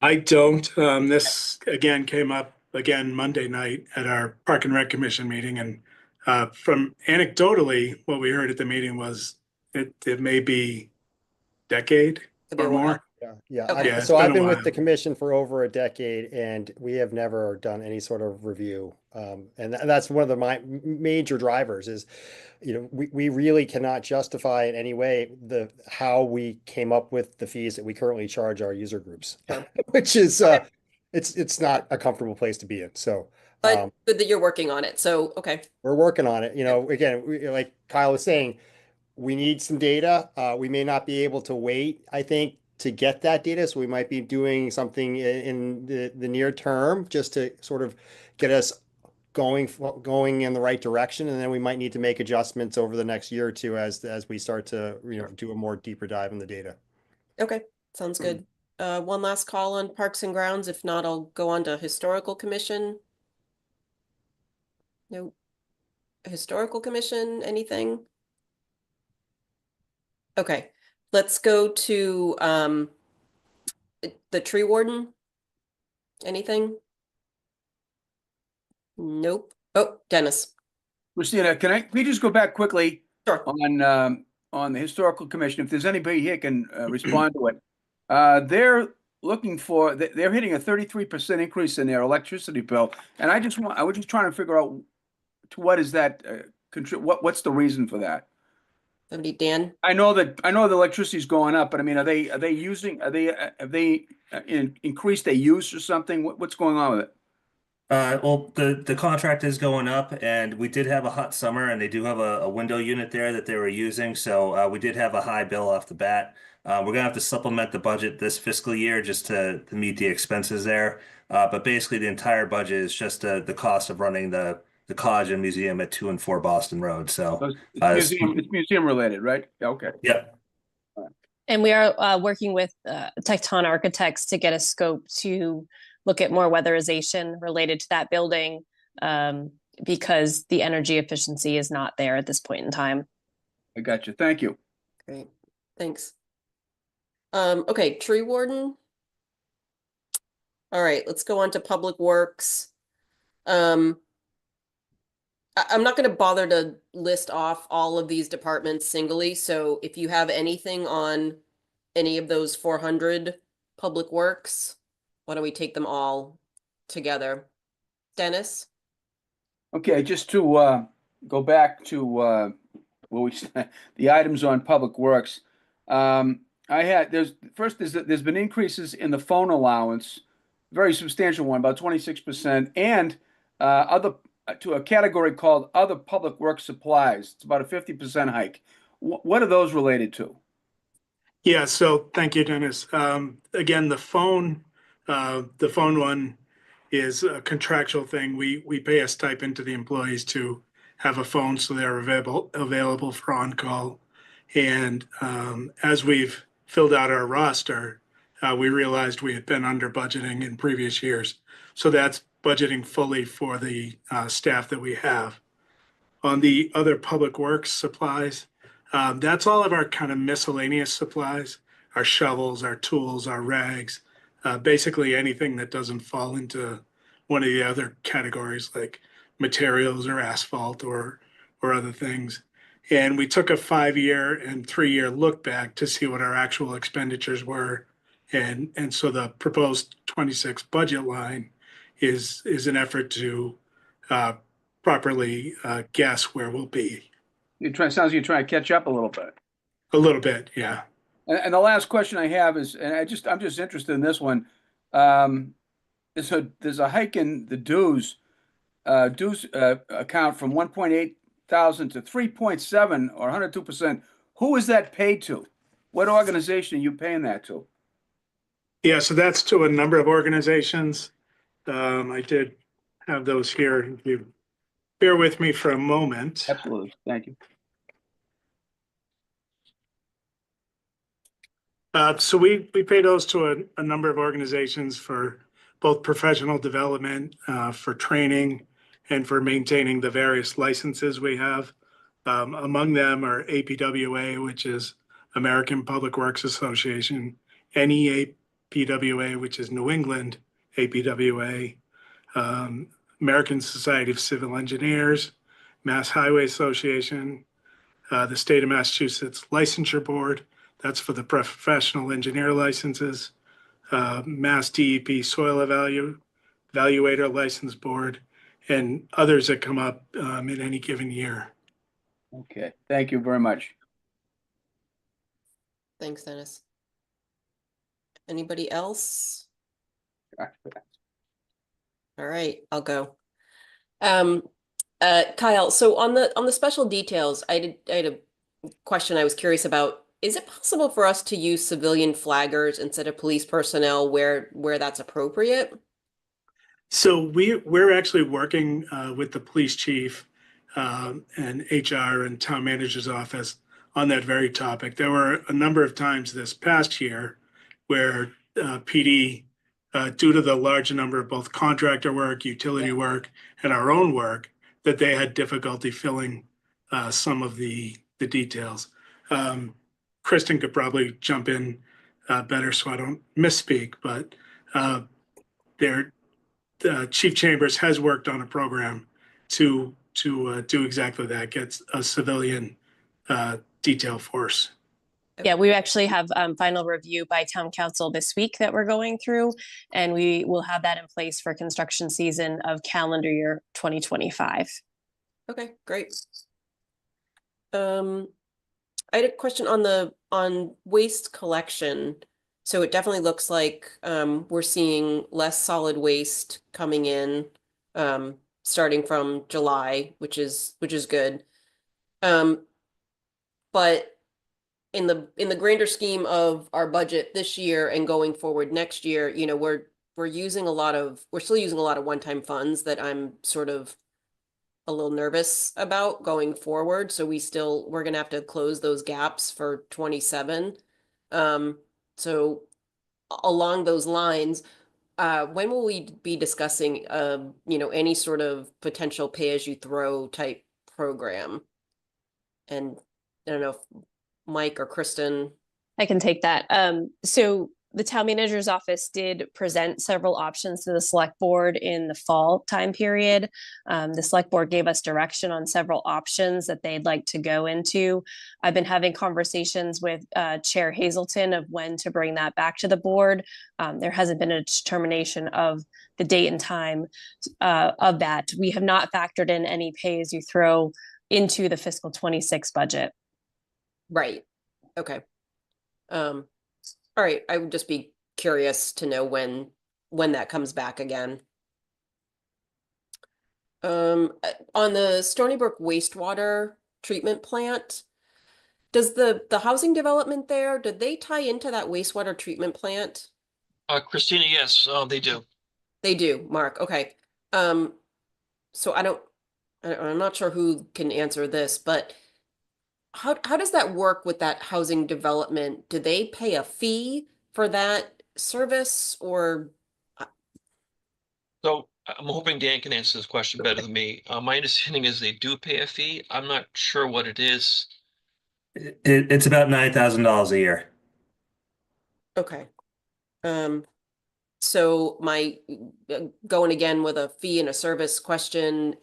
I don't. This again came up again Monday night at our Park and Rec Commission meeting, and from anecdotally, what we heard at the meeting was it may be decade Could be or a while. more. Yeah. Okay. Yeah, it's So been I've a been with while. the commission for over a decade and we have never done any sort of review. And that's one of the major drivers is, we really cannot justify in any way how we came up with the fees that we currently charge our user groups, Sure. which is, Okay. it's not a comfortable place to be in. So, But good that you're working on it. So, okay. we're working on it. Again, like Kyle was saying, we need some data. We may not be able to wait, I think, to get that data. So we might be doing something in the near term just to sort of get us going in the right direction. And then we might need to make adjustments over the next year or two as we start to, do a more deeper dive in the data. Okay, sounds good. One last call on Parks and Grounds. If not, I'll go on to Historical Commission. No. Historical Commission, anything? Okay, let's go to the Tree Warden. Anything? Nope. Oh, Dennis. Christina, can we just go back quickly Sure. on the Historical Commission? If there's anybody here can respond to it. They're looking for, they're hitting a 33% increase in their electricity bill. And I was just trying to figure out to what is that, what's the reason for that? Somebody, Dan? I know the electricity's going up, but I mean, have they increased their use or something? What's going on with it? Well, the contract is going up, and we did have a hot summer, and they do have a window unit there that they were using. So we did have a high bill off the bat. We're gonna have to supplement the budget this fiscal year just to meet the expenses there. But basically, the entire budget is just the cost of running the college and museum at 2 and 4 Boston Road. So It's museum related, right? Okay. yeah. And we are working with Tecton Architects to get a scope to look at more weatherization related to that building because the energy efficiency is not there at this point in time. I got you. Thank you. Great, thanks. Okay, Tree Warden. All right, let's go on to Public Works. I'm not going to bother to list off all of these departments singly. So if you have anything on any of those 400 Public Works, why don't we take them all together? Dennis? Okay, just to go back to what we the items on Public Works. There's been increases in the phone allowance, very substantial one, about 26%, and to a category called other public works supplies. It's about a 50% hike. What are those related to? Yeah, so thank you, Dennis. Again, the phone one is a contractual thing. We pay a stipend to the employees to have a phone so they're available for on-call. And as we've filled out our roster, we realized we had been under budgeting in previous years. So that's budgeting fully for the staff that we have. On the other public works supplies, that's all of our kind of miscellaneous supplies, our shovels, our tools, our rags, basically anything that doesn't fall into one of the other categories like materials or asphalt or other things. And we took a 5-year and 3-year look back to see what our actual expenditures were. And so the proposed 26 budget line is an effort to properly guess where we'll be. Sounds like you're trying to catch up a little bit. A little bit, yeah. And the last question I have is, and I'm just interested in this one. There's a hike in the dues account from 1.8 thousand to 3.7 or 102%. Who is that paid to? What organization are you paying that to? Yeah, so that's to a number of organizations. I did have those here. If you bear with me for a moment. Absolutely, thank you. So we pay those to a number of organizations for both professional development, for training, and for maintaining the various licenses we have. Among them are APWA, which is American Public Works Association, NEAPWA, which is New England APWA, American Society of Civil Engineers, Mass Highway Association, the State of Massachusetts Licensure Board, that's for the professional engineer licenses, Mass DEP Soil Evaluator License Board, and others that come up in any given year. Okay, thank you very much. Thanks, Dennis. Anybody else? All right, I'll go. Kyle, so on the special details, I had a question I was curious about. Is it possible for us to use civilian flaggers instead of police personnel where that's appropriate? So we're actually working with the police chief and HR and town manager's office on that very topic. There were a number of times this past year where PD, due to the large number of both contractor work, utility work, and our own work, that they had difficulty filling some of the details. Kristen could probably jump in better so I don't misspeak, but Chief Chambers has worked on a program to do exactly that, get a civilian detail force. Yeah, we actually have final review by town council this week that we're going through, and we will have that in place for construction season of calendar year 2025. Okay, great. I had a question on waste collection. So it definitely looks like we're seeing less solid waste coming in starting from July, which is good. But in the grander scheme of our budget this year and going forward next year, you know, we're still using a lot of one-time funds that I'm sort of a little nervous about going forward. So we're gonna have to close those gaps for 27. So along those lines, when will we be discussing you know, any sort of potential pay-as-you-throw type program? And I don't know if Mike or Kristen. I can take that. So the town manager's office did present several options to the select board in the fall time period. The select board gave us direction on several options that they'd like to go into. I've been having conversations with Chair Hazelton of when to bring that back to the board. There hasn't been a determination of the date and time of that. We have not factored in any pay as you throw into the fiscal 26 budget. Right. Okay. All right. I would just be curious to know when that comes back again. On the Stony Brook wastewater treatment plant, does the housing development there, did they tie into that wastewater treatment plant? Christina, yes, they do. They do, Mark. Okay. So I'm not sure who can answer this, but how does that work with that housing development? Do they pay a fee for that service or? So I'm hoping Dan can answer this question better than me. My understanding is they do pay a fee. I'm not sure what it is. It's about $9,000 a year. Okay. So my going again with a fee and a service question,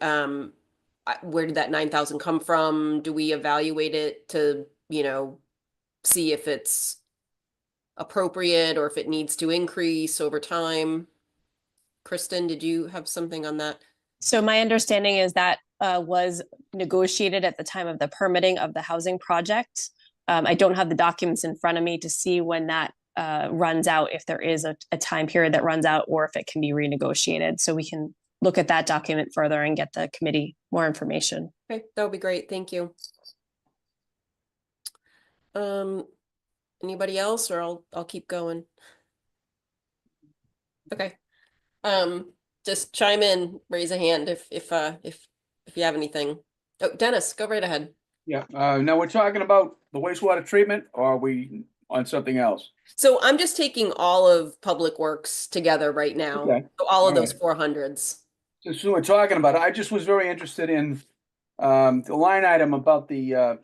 where did that 9,000 come from? Do we evaluate it to, you know, see if it's appropriate or if it needs to increase over time? Kristen, did you have something on that? So my understanding is that was negotiated at the time of the permitting of the housing project. I don't have the documents in front of me to see when that runs out, if there is a time period that runs out or if it can be renegotiated. So we can look at that document further and get the committee more information. Okay, that would be great. Thank you. Anybody else, or I'll keep going. Okay. Just chime in, raise a hand if you have anything. Oh, Dennis, go right ahead. Yeah, now we're talking about the wastewater treatment, or are we on something else? So I'm just taking all of Public Works together right now. Okay. So all of All those 400s. So we're talking about, I just was very interested in the line item about the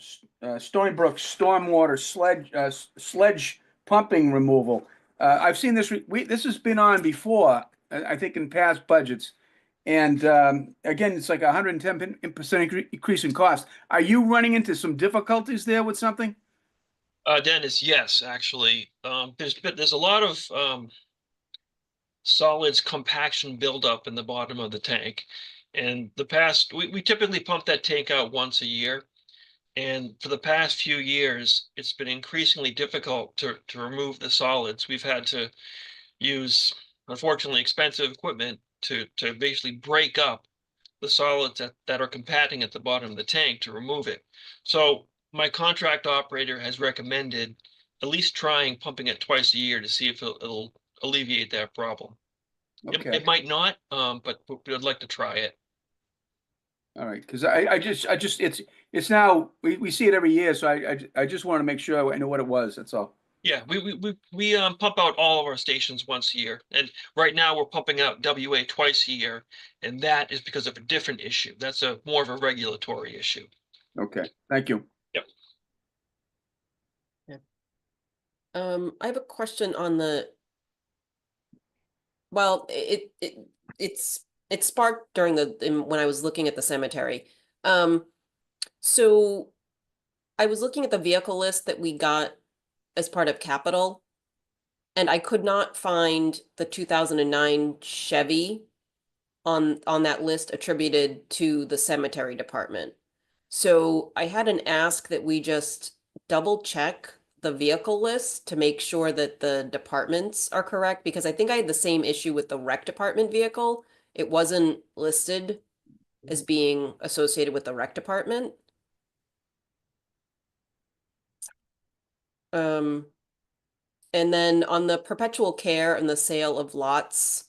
Stony Brook stormwater sledge pumping removal. I've seen this, this has been on before, I think in past budgets. And again, it's like 110% increase in cost. Are you running into some difficulties there with something? Dennis, yes, actually. There's a lot of solids compaction buildup in the bottom of the tank. And we typically pump that tank out once a year. And for the past few years, it's been increasingly difficult to remove the solids. We've had to use, unfortunately, expensive equipment to basically break up the solids that are compacting at the bottom of the tank to remove it. So my contract operator has recommended at least trying pumping it twice a year to see if it'll alleviate that problem. Okay. It might not, but we'd like to try it. All right, because I just, it's now, we see it every year, so I just want to make sure I know what it was, that's all. Yeah, we pump out all of our stations once a year, and right now we're pumping out WA twice a year, and that is because of a different issue. That's a more of a regulatory issue. Okay, thank you. Yep. I have a question on the, well, it sparked during when I was looking at the cemetery. So I was looking at the vehicle list that we got as part of capital, and I could not find the 2009 Chevy on that list attributed to the cemetery department. So I had an ask that we just double check the vehicle list to make sure that the departments are correct, because I think I had the same issue with the rec department vehicle. It wasn't listed as being associated with the rec department. And then on the perpetual care and the sale of lots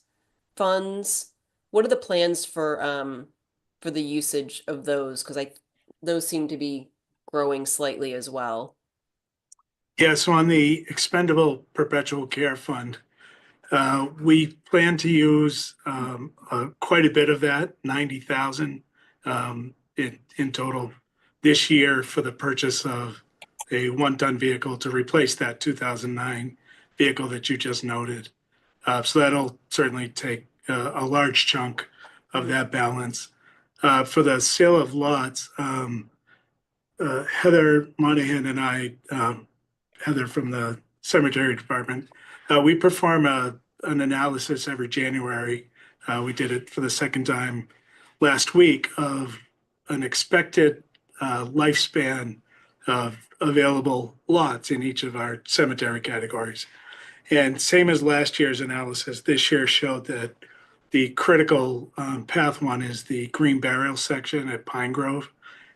funds, what are the plans for the usage of those? Because those seem to be growing slightly as well. Yeah, so on the expendable perpetual care fund, we plan to use quite a bit of that, 90,000 in total this year for the purchase of a one-ton vehicle to replace that 2009 vehicle that you just noted. So that'll certainly take a large chunk of that balance. For the sale of lots, Heather Monahan and I, Heather from the cemetery department, we perform an analysis every January. We did it for the second time last week of an expected lifespan of available lots in each of our cemetery categories. And same as last year's analysis, this year showed that the critical path one is the green burial section at Pine Grove.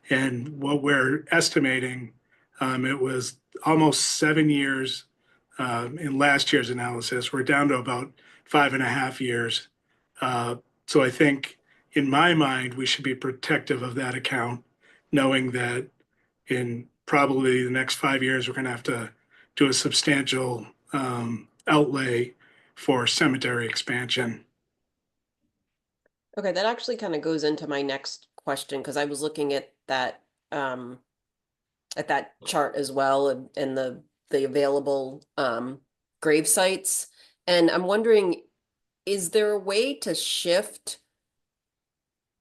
And what we're estimating, it was almost 7 years in last year's analysis. We're down to about 5.5 years. So I think in my mind, we should be protective of that account, knowing that in probably the next 5 years, we're going to have to do a substantial outlay for cemetery expansion. Okay, that actually kind of goes into my next question, because I was looking at that chart as well, and the available grave sites. And I'm wondering, is there a way to shift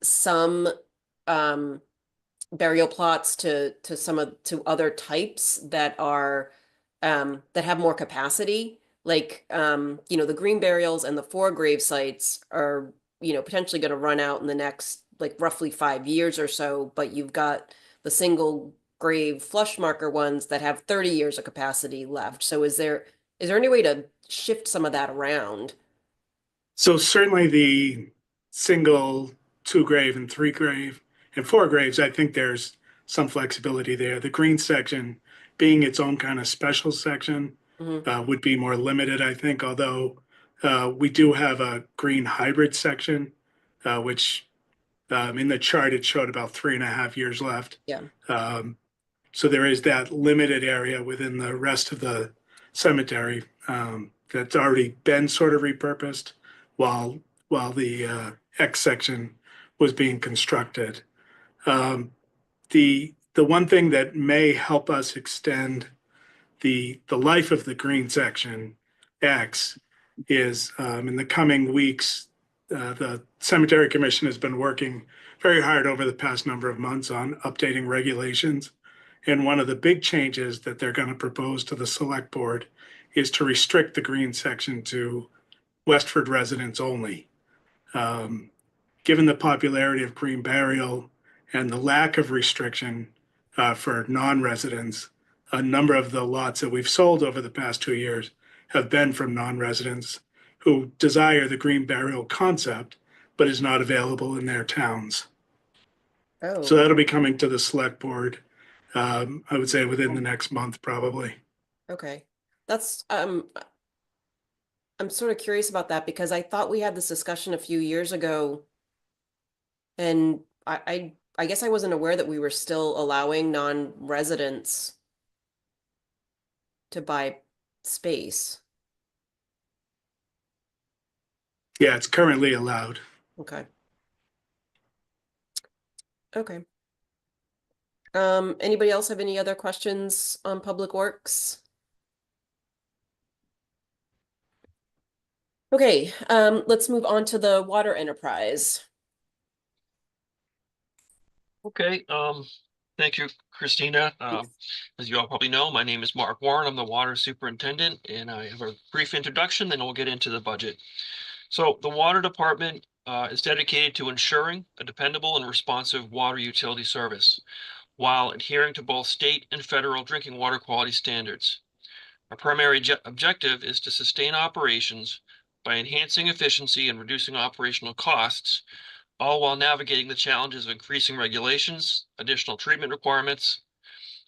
some burial plots to other types that are that have more capacity? Like the green burials and the 4 grave sites are potentially going to run out in the next like roughly 5 years or so, but you've got the single grave flush marker ones that have 30 years of capacity left. So is there any way to shift some of that around? So certainly the single 2 grave and 3 grave and 4 graves, I think there's some flexibility there. The green section being its own kind of special section would be more limited, I think, although we do have a green hybrid section, which in the chart, it showed about 3.5 years left. Yeah. So there is that limited area within the rest of the cemetery that's already been sort of repurposed while the X section was being constructed. The one thing that may help us extend the life of the green section X is in the coming weeks, the Cemetery Commission has been working very hard over the past number of months on updating regulations. And one of the big changes that they're going to propose to the select board is to restrict the green section to Westford residents only. Given the popularity of green burial and the lack of restriction for non-residents, a number of the lots that we've sold over the past 2 years have been from non-residents who desire the green burial concept, but is not available in their towns. Oh. So that'll be coming to the select board, I would say within the next month, probably. Okay. That's I'm sort of curious about that, because I thought we had this discussion a few years ago, and I guess I wasn't aware that we were still allowing non-residents to buy space. Yeah, it's currently allowed. Okay. Okay. Anybody else have any other questions on Public Works? Okay, let's move on to the water enterprise. Okay, thank you, Christina. As you all probably know, my name is Mark Warren. I'm the water superintendent, and I have a brief introduction, then we'll get into the budget. So the water department is dedicated to ensuring a dependable and responsive water utility service while adhering to both state and federal drinking water quality standards. Our primary objective is to sustain operations by enhancing efficiency and reducing operational costs, all while navigating the challenges of increasing regulations, additional treatment requirements,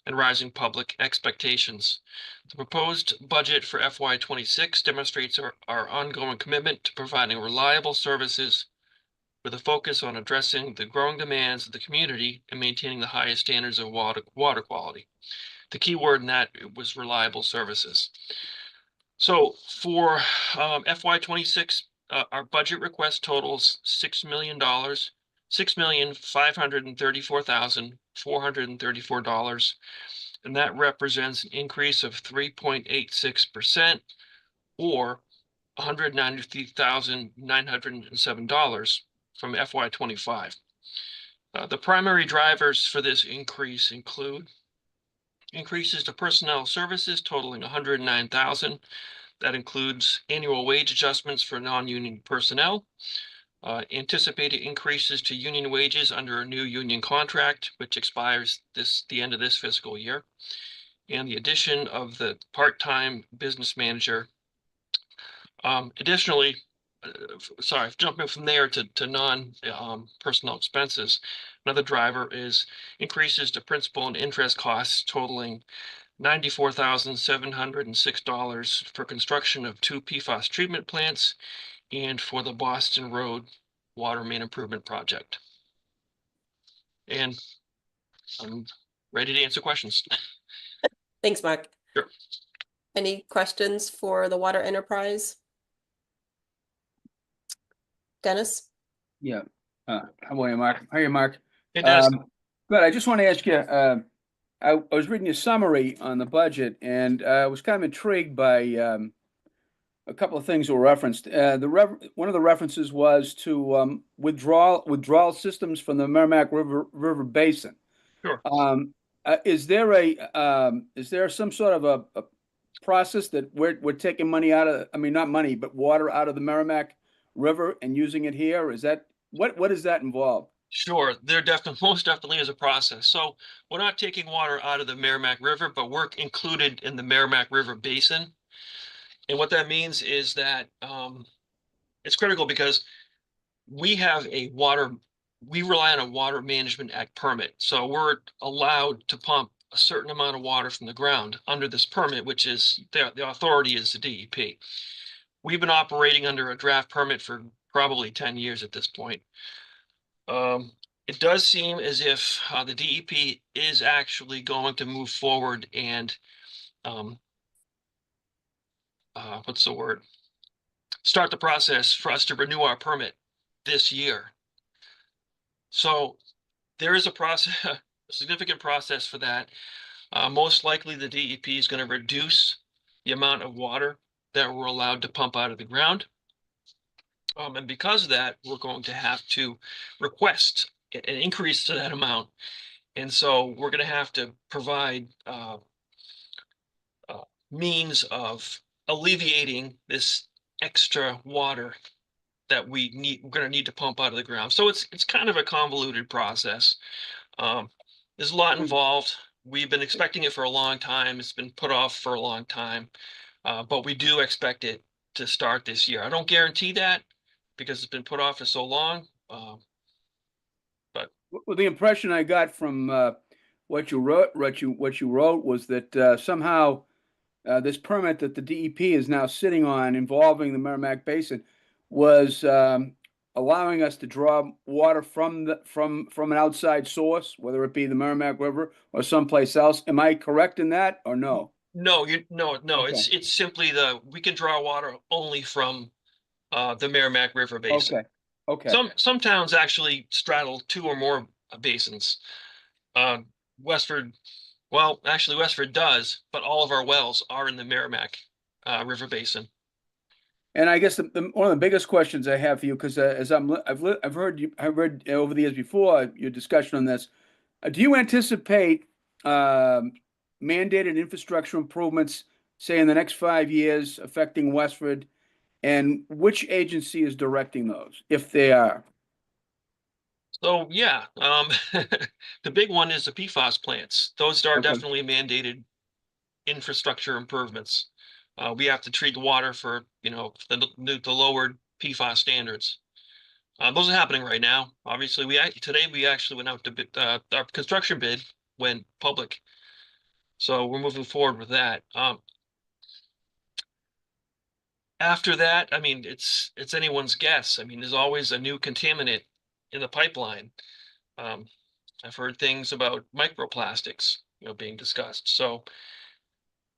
and rising public expectations. The proposed budget for FY26 demonstrates our ongoing commitment to providing reliable services with a focus on addressing the growing demands of the community and maintaining the highest standards of water quality. The key word in that was reliable services. So for FY26, our budget request totals $6,534,434, and that represents an increase of 3.86% or $193,907 from FY25. The primary drivers for this increase include increases to personnel services totaling $109,000. That includes annual wage adjustments for non-union personnel, anticipated increases to union wages under a new union contract, which expires the end of this fiscal year, and the addition of the part-time business manager. Additionally, jumping from there to non-personnel expenses, another driver is increases to principal and interest costs totaling $94,706 for construction of 2 PFAS treatment plants and for the Boston Road Water Main Improvement Project. And I'm ready to answer questions. Thanks, Mark. Sure. Any questions for the water enterprise? Dennis? Yeah. How are you, Mark? How are you, Mark? It does. Good. I just want to ask you, I was reading your summary on the budget, and I was kind of intrigued by a couple of things that were referenced. One of the references was to withdrawal systems from the Merrimack River Basin. Sure. Is there some sort of a process that we're taking money out of? I mean, not money, but water out of the Merrimack River and using it here? Is that what does that involve? Sure, there most definitely is a process. So we're not taking water out of the Merrimack River, but we're included in the Merrimack River Basin. And what that means is that it's critical because we rely on a Water Management Act permit. So we're allowed to pump a certain amount of water from the ground under this permit, which is the authority is the DEP. We've been operating under a draft permit for probably 10 years at this point. It does seem as if the DEP is actually going to move forward and start the process for us to renew our permit this year. So there is a process, a significant process for that. Most likely the DEP is going to reduce the amount of water that we're allowed to pump out of the ground. And because of that, we're going to have to request an increase to that amount. And so we're going to have to provide means of alleviating this extra water that we're going to need to pump out of the ground. So it's kind of a convoluted process. There's a lot involved. We've been expecting it for a long time. It's been put off for a long time, but we do expect it to start this year. I don't guarantee that because it's been put off for so long. But well, the impression I got from what you wrote was that somehow this permit that the DEP is now sitting on involving the Merrimack Basin was allowing us to draw water from an outside source, whether it be the Merrimack River or someplace else. Am I correct in that or no? No, no, Okay. it's simply we can draw water only from the Merrimack River basin. Okay, okay, Some towns actually straddle 2 or more basins. Westford, well, actually Westford does, but all of our wells are in the Merrimack River basin. and I guess one of the biggest questions I have for you, because I've read over the years before your discussion on this. Do you anticipate mandated infrastructure improvements, say in the next 5 years, affecting Westford? And which agency is directing those, if they are? So yeah, the big one is the PFAS plants. Those are Okay. definitely mandated infrastructure improvements. We have to treat the water for, the lowered PFAS standards. Those are happening right now. Obviously, today we actually went out to bid, our construction bid went public. So we're moving forward with that. After that, I mean, it's anyone's guess. I mean, there's always a new contaminant in the pipeline. I've heard things about microplastics, being discussed. So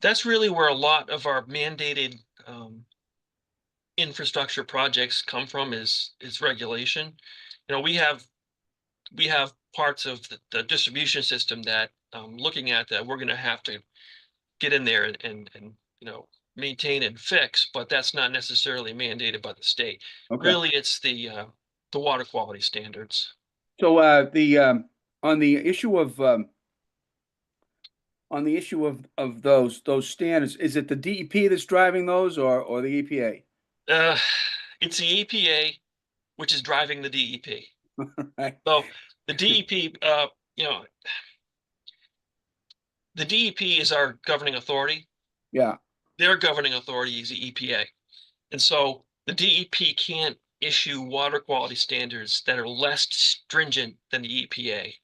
that's really where a lot of our mandated infrastructure projects come from is regulation. We have parts of the distribution system that looking at that we're going to have to get in there and maintain and fix, but that's not necessarily mandated by the state. Okay. Really, it's the water quality standards. So on the issue of those standards, is it the DEP that's driving those or the EPA? It's the EPA, which is driving the DEP. Right. So the DEP, the DEP is our governing authority. Yeah. Their governing authority is the EPA. And so the DEP can't issue water quality standards that are less stringent than the EPA.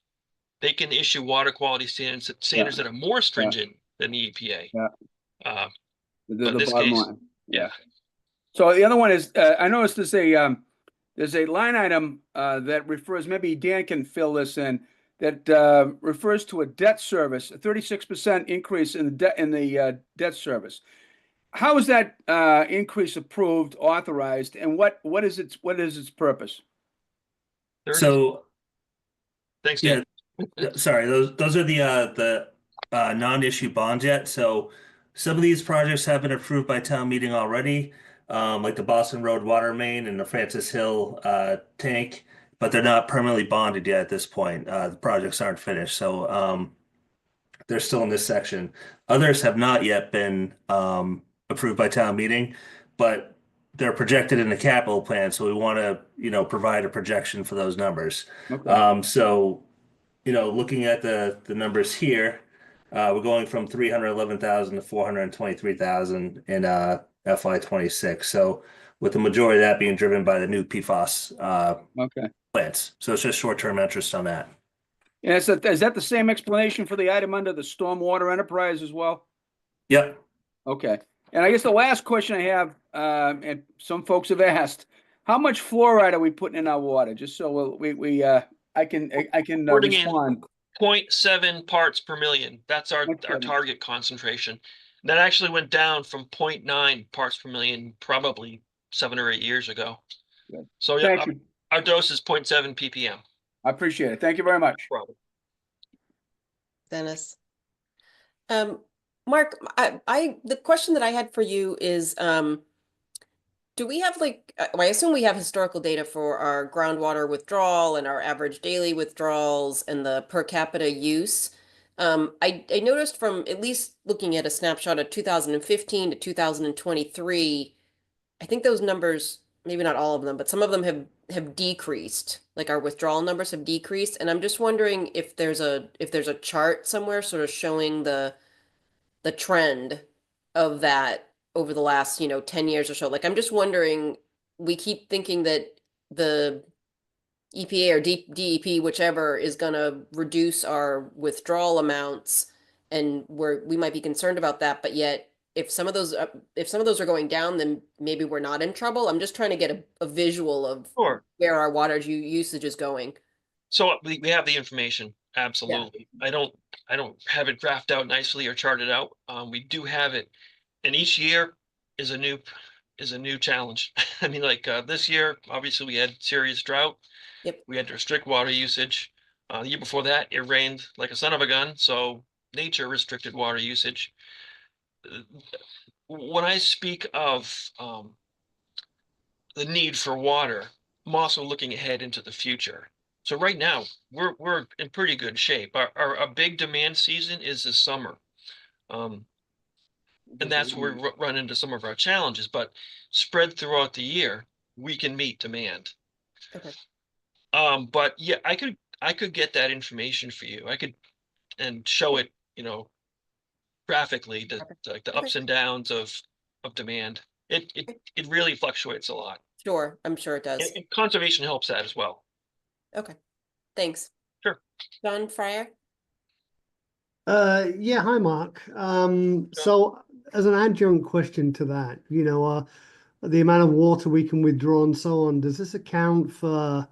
They can issue water quality standards that are more stringent than the EPA. Yeah. But in The this bottom case, line. yeah. So the other one is, I noticed there's a line item that refers, maybe Dan can fill this in, that refers to a debt service, a 36% increase in the debt service. How is that increase approved, authorized, and what is its purpose? So, Thanks, yeah, Dan. sorry, those are the non-issue bonds yet. So some of these projects have been approved by town meeting already, like the Boston Road water main and the Francis Hill tank, but they're not permanently bonded yet at this point. The projects aren't finished, so they're still in this section. Others have not yet been approved by town meeting, but they're projected in the capital plan, so we want to, provide a projection for those numbers. Okay. So, looking at the numbers here, we're going from 311,000 to 423,000 in FY26. So with the majority of that being driven by the new PFAS Okay. plants. So it's just short-term interest on that. And is that the same explanation for the item under the stormwater enterprise as well? Yep. Okay. And I guess the last question I have, and some folks have asked, how much fluoride are we putting in our water? Just so I can Putting in respond. 0.7 parts per million. That's our 0.7. target concentration. That actually went down from 0.9 parts per million probably 7 or 8 years ago. Good. So yeah, Thank you. our dose is 0.7 ppm. I appreciate it. Thank you very much. Problem. Dennis. Mark, the question that I had for you is, do we have I assume we have historical data for our groundwater withdrawal and our average daily withdrawals and the per capita use. I noticed from at least looking at a snapshot of 2015 to 2023, I think those numbers, maybe not all of them, but some of them have decreased. Like our withdrawal numbers have decreased. And I'm just wondering if there's a chart somewhere sort of showing the trend of that over the last, 10 years or so. Like, I'm just wondering, we keep thinking that the EPA or DEP, whichever, is going to reduce our withdrawal amounts, and we might be concerned about that. But yet, if some of those are going down, then maybe we're not in trouble. I'm just trying to get a visual of Sure. where our water usage is going. So we have the information, absolutely. I don't have it graphed out nicely or charted out. We do have it, and each year is a new challenge. I mean, like this year, obviously we had serious drought. Yep. We had to restrict water usage. The year before that, it rained like a son of a gun, so nature restricted water usage. When I speak of the need for water, I'm also looking ahead into the future. So right now, we're in pretty good shape. Our big demand season is this summer. And that's where we run into some of our challenges, but spread throughout the year, we can meet demand. Okay. But yeah, I could get that information for you. I could and show it, graphically, like the ups and downs of demand. It really fluctuates a lot. Sure, I'm sure it does. And conservation helps that as well. Okay, thanks. Sure. John Fryer? Yeah, hi, Mark. So as an adjunct question to that, the amount of water we can withdraw and so on, does this account for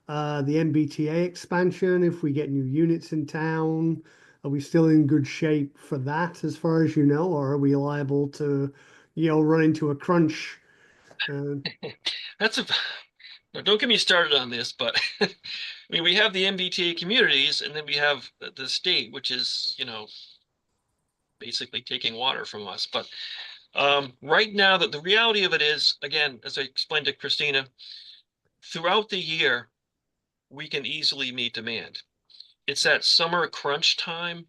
the MBTA expansion if we get new units in town? Are we still in good shape for that as far as you know, or are we liable to, run into a crunch? Don't get me started on this, but I mean, we have the MBTA communities, and then we have the state, which is, basically taking water from us. But right now, the reality of it is, again, as I explained to Christina, throughout the year, we can easily meet demand. It's that summer crunch time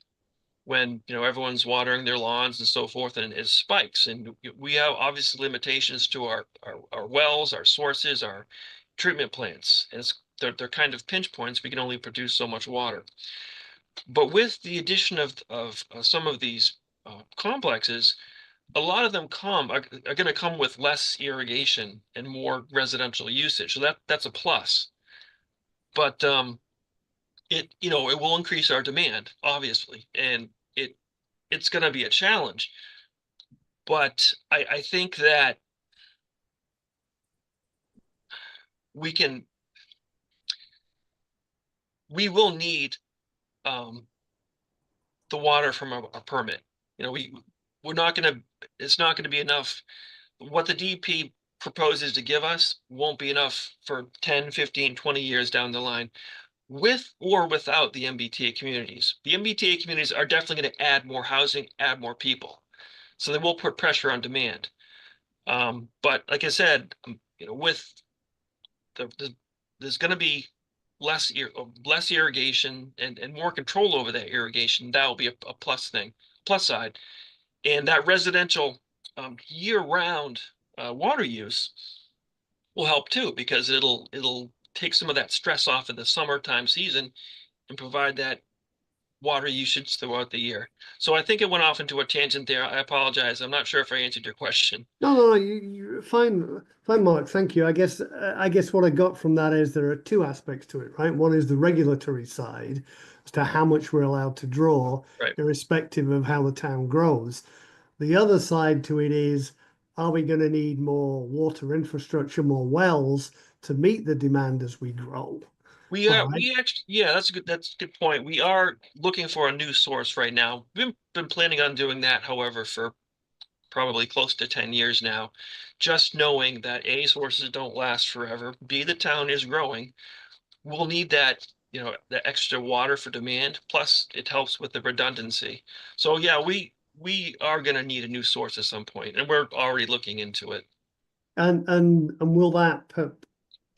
when everyone's watering their lawns and so forth, and it spikes. And we have obviously limitations to our wells, our sources, our treatment plants. And they're kind of pinch points. We can only produce so much water. But with the addition of some of these complexes, a lot of them are going to come with less irrigation and more residential usage. So that's a plus. But it will increase our demand, obviously, and it's going to be a challenge. But I think that we will need the water from a permit. We're not going to, it's not going to be enough. What the DEP proposes to give us won't be enough for 10, 15, 20 years down the line, with or without the MBTA communities. The MBTA communities are definitely going to add more housing, add more people. So they will put pressure on demand. But like I said, with there's going to be less irrigation and more control over that irrigation. That will be a plus side. And that residential year-round water use will help too, because it'll take some of that stress off in the summertime season and provide that water usage throughout the year. So I think it went off into a tangent there. I apologize. I'm not sure if I answered your question. No, you're fine, Mark. Thank you. I guess what I got from that is there are two aspects to it, right? One is the regulatory side as to how much we're allowed to draw, right, irrespective of how the town grows. The other side to it is, are we going to need more water infrastructure, more wells to meet the demand as we grow? We actually, yeah, that's a good point. We are looking for a new source right now. We've been planning on doing that, however, for probably close to 10 years now, just knowing that A, sources don't last forever, B, the town is growing. We'll need that, the extra water for demand, plus it helps with the redundancy. So yeah, we are going to need a new source at some point, and we're already looking into it. And will that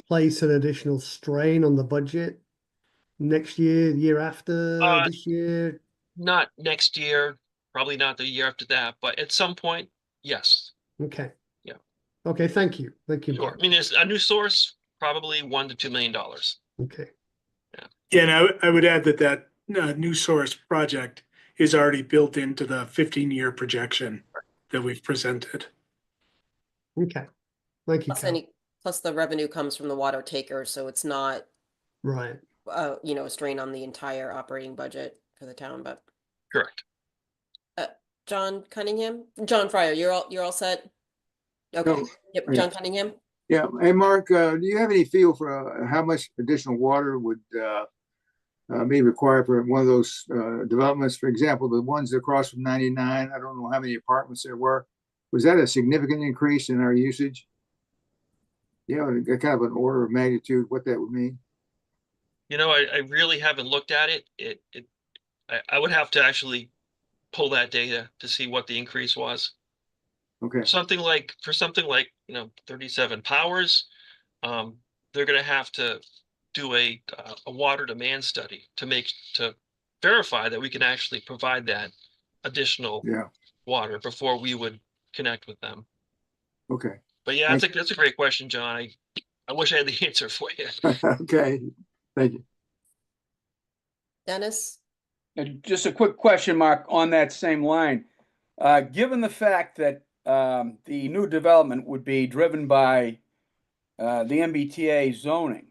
place an additional strain on the budget next year, the year after, this year? Not next year, probably not the year after that, but at some point, yes. Okay. Yeah. Okay, thank you. Thank you. Sure. I mean, there's a new source, probably $1 to $2 million. Okay. Yeah, and I would add that new source project is already built into the 15-year projection that we've presented. Okay. Thank you, Plus the revenue comes from the water taker, so it's not right. A strain on the entire operating budget for the town, but correct. John Cunningham? John Fryer, you're all set? Okay, No, yep, yeah. John Cunningham? Yeah. Hey, Mark, do you have any feel for how much additional water would be required for one of those developments? For example, the ones across from 99, I don't know how many apartments there were. Was that a significant increase in our usage? Yeah, kind of an order of magnitude, what that would mean. You know, I really haven't looked at it. I would have to actually pull that data to see what the increase was. Okay. For something like, you know, 37 powers, they're going to have to do a water demand study to verify that we can actually provide that additional Yeah. water before we would connect with them. Okay. But yeah, that's a great question, John. I wish I had the answer for you. Okay. Thank you. Dennis? And just a quick question, Mark, on that same line. Given the fact that the new development would be driven by the MBTA zoning,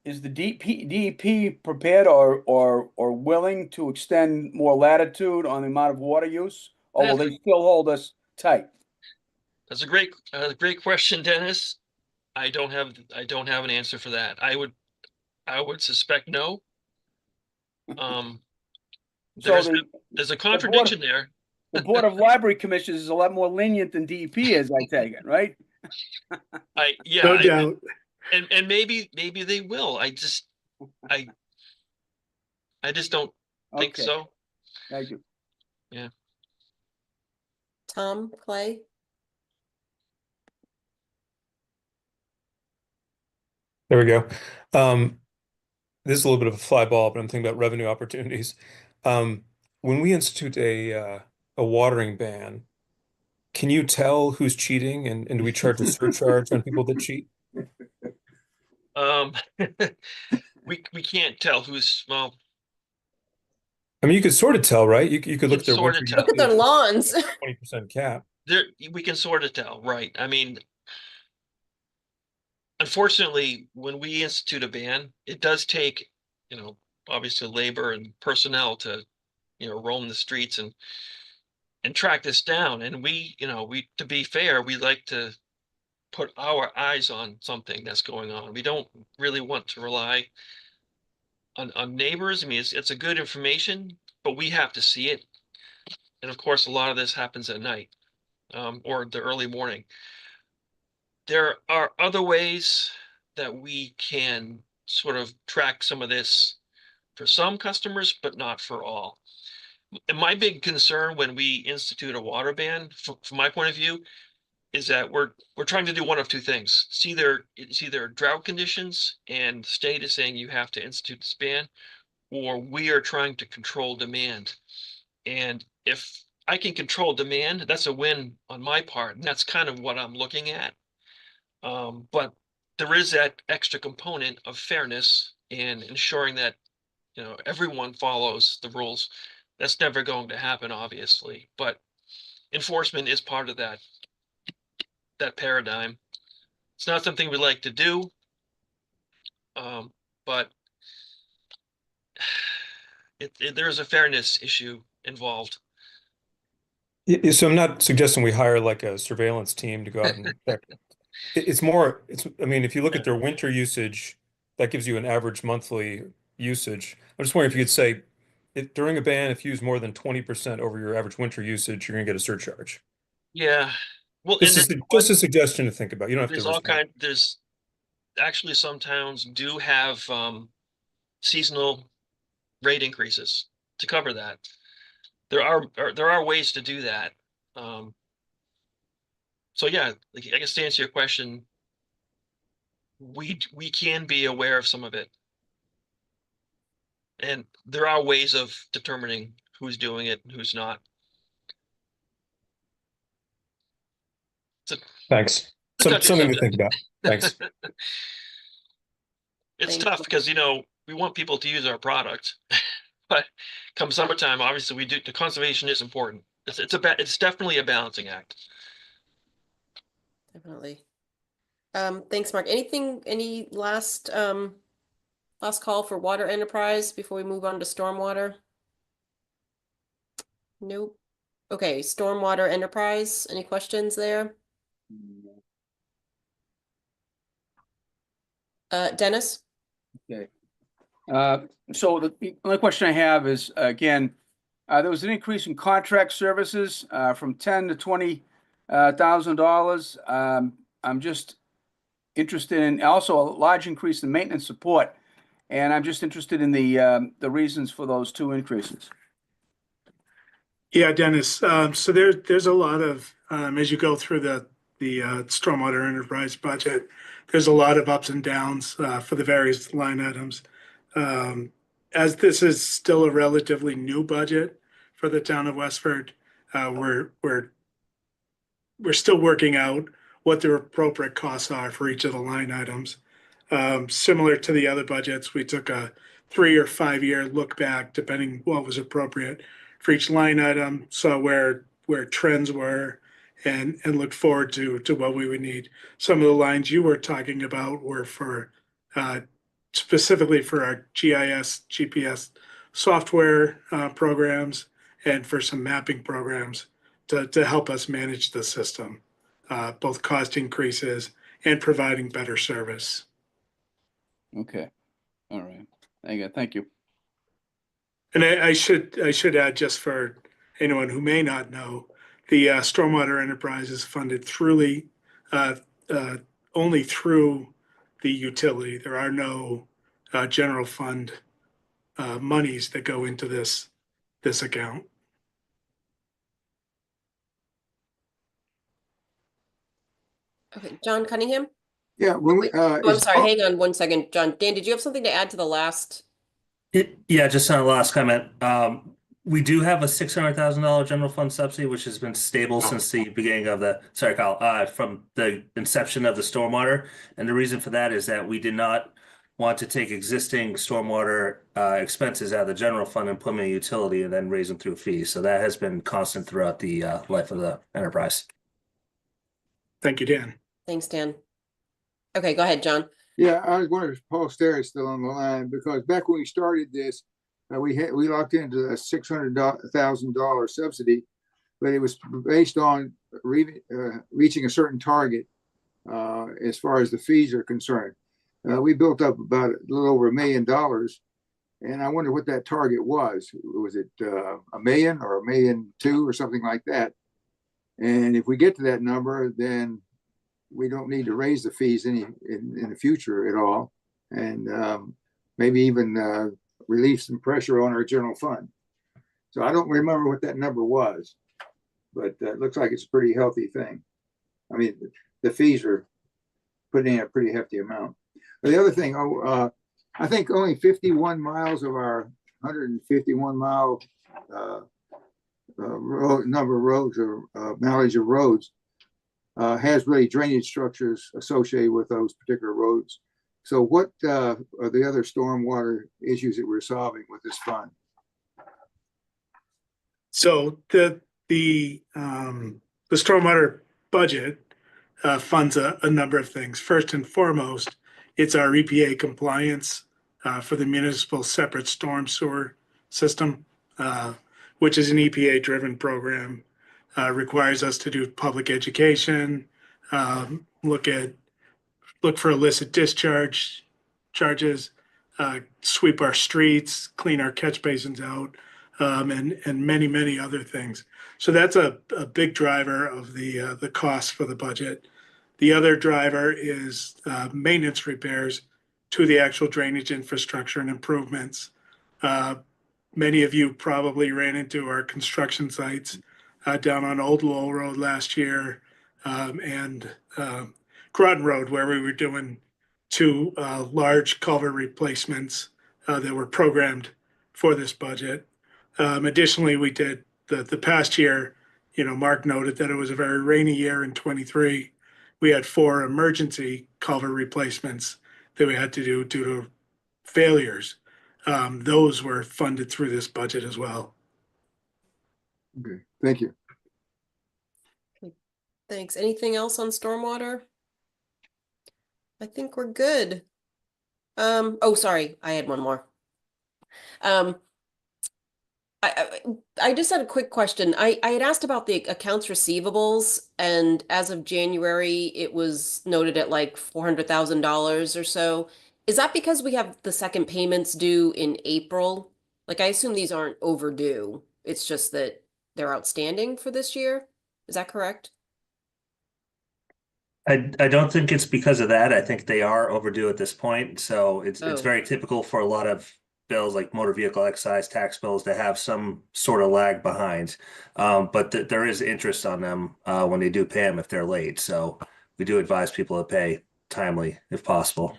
is the DEP prepared or willing to extend more latitude on the amount of water use, or will they still hold us tight? That's a great question, Dennis. I don't have an answer for that. I would suspect no. So There's a contradiction there. The Board of Library Commissioners is a lot more lenient than DEP is, I take it, right? No doubt. And maybe they will. I just don't think Okay. so. Thank you. Yeah. Tom, Clay? There we go. This is a little bit of a fly ball, but I'm thinking about revenue opportunities. When we institute a watering ban, can you tell who's cheating, and do we charge a surcharge on people that cheat? We can't tell who's, well, I mean, you could sort of tell, right? You could look at their sort of winter tell. Look at their lawns. 20% cap. we can sort of tell, right? I mean, unfortunately, when we institute a ban, it does take, you know, obviously labor and personnel to, you know, roam the streets and track this down. And we, you know, to be fair, we like to put our eyes on something that's going on. We don't really want to rely on neighbors. I mean, it's a good information, but we have to see it. And of course, a lot of this happens at night, or the early morning. There are other ways that we can sort of track some of this for some customers, but not for all. And my big concern when we institute a water ban, from my point of view, is that we're trying to do one of two things. It's either drought conditions and the state is saying you have to institute this ban, or we are trying to control demand. And if I can control demand, that's a win on my part. And that's kind of what I'm looking at. But there is that extra component of fairness and ensuring that, you know, everyone follows the rules. That's never going to happen, obviously, but enforcement is part of that paradigm. It's not something we like to do, but there's a fairness issue involved. So I'm not suggesting we hire like a surveillance team to go out and check. I mean, if you look at their winter usage, that gives you an average monthly usage. I'm just wondering if you could say, during a ban, if you use more than 20% over your average winter usage, you're going to get a surcharge. Yeah. Well, Just a suggestion to think about. You don't have to respond. There's actually some towns do have seasonal rate increases to cover that. There are ways to do that. So yeah, I guess to answer your question, we can be aware of some of it. And there are ways of determining who's doing it and who's not. Thanks. Something to think about. Thanks. It's tough because, you know, we want people to use our product, but come summertime, obviously the conservation is important. It's definitely a balancing act. Definitely. Thanks, Mark. Any last call for water enterprise before we move on to stormwater? Nope. Okay, stormwater enterprise, any questions there? Dennis? Okay. So the only question I have is, again, there was an increase in contract services from $10,000 to $20,000. I'm just interested in also a large increase in maintenance support, and I'm just interested in the reasons for those two increases. Yeah, Dennis. So there's a lot of as you go through the stormwater enterprise budget, there's a lot of ups and downs for the various line items. As this is still a relatively new budget for the town of Westford, we're still working out what the appropriate costs are for each of the line items. Similar to the other budgets, we took a 3 or 5 year look back, depending what was appropriate for each line item, saw where trends were, and looked forward to what we would need. Some of the lines you were talking about were for specifically for our GIS, GPS software programs, and for some mapping programs to help us manage the system, both cost increases and providing better service. Okay. All right. Thank you. And I should add, just for anyone who may not know, the stormwater enterprise is funded only through the utility. There are no general fund monies that go into this account. Okay, John Cunningham? Yeah, when we, Oh, I'm sorry, hang on one second, John. Dan, did you have something to add to the last? Yeah, just on the last comment. We do have a $600,000 general fund subsidy, which has been stable since the beginning of sorry, Kyle, from the inception of the stormwater. And the reason for that is that we did not want to take existing stormwater expenses out of the general fund and put them in a utility and then raise them through fees. So that has been constant throughout the life of the enterprise. Thank you, Dan. Thanks, Dan. Okay, go ahead, John. yeah, I was wondering if Paul Sterry is still on the line, because back when we started this, we locked into a $600,000 subsidy, but it was based on reaching a certain target as far as the fees are concerned. We built up about a little over $1 million, and I wonder what that target was. Was it $1 million or $1.2 million or something like that? And if we get to that number, then we don't need to raise the fees in the future at all, and maybe even relieve some pressure on our general fund. So I don't remember what that number was, but it looks like it's a pretty healthy thing. I mean, the fees are putting in a pretty hefty amount. But the other thing, I think only 51 miles of our 151 mile number of roads or mileage of roads has really drainage structures associated with those particular roads. So what are the other stormwater issues that we're solving with this fund? So the stormwater budget funds a number of things. First and foremost, it's our EPA compliance for the municipal separate storm sewer system, which is an EPA-driven program. Requires us to do public education, look for illicit discharge charges, sweep our streets, clean our catch basins out, and many other things. So that's a big driver of the cost for the budget. The other driver is maintenance repairs to the actual drainage infrastructure and improvements. Many of you probably ran into our construction sites down on Old Lowell Road last year, and Groton Road, where we were doing 2 large culvert replacements that were programmed for this budget. Additionally, we did the past year, Mark noted that it was a very rainy year in 23. We had 4 emergency culvert replacements that we had to do due to failures. Those were funded through this budget as well. Okay, thank you. Thanks. Anything else on stormwater? I think we're good. Oh, sorry, I had one more. I just had a quick question. I had asked about the accounts receivables, and as of January, it was noted at like $400,000 or so. Is that because we have the second payments due in April? Like, I assume these aren't overdue. It's just that they're outstanding for this year. Is that correct? I don't think it's because of that. I think they are overdue at this point. So it's Oh. very typical for a lot of bills like motor vehicle excise tax bills to have some sort of lag behind. But there is interest on them when they do pay them if they're late. So we do advise people to pay timely if possible.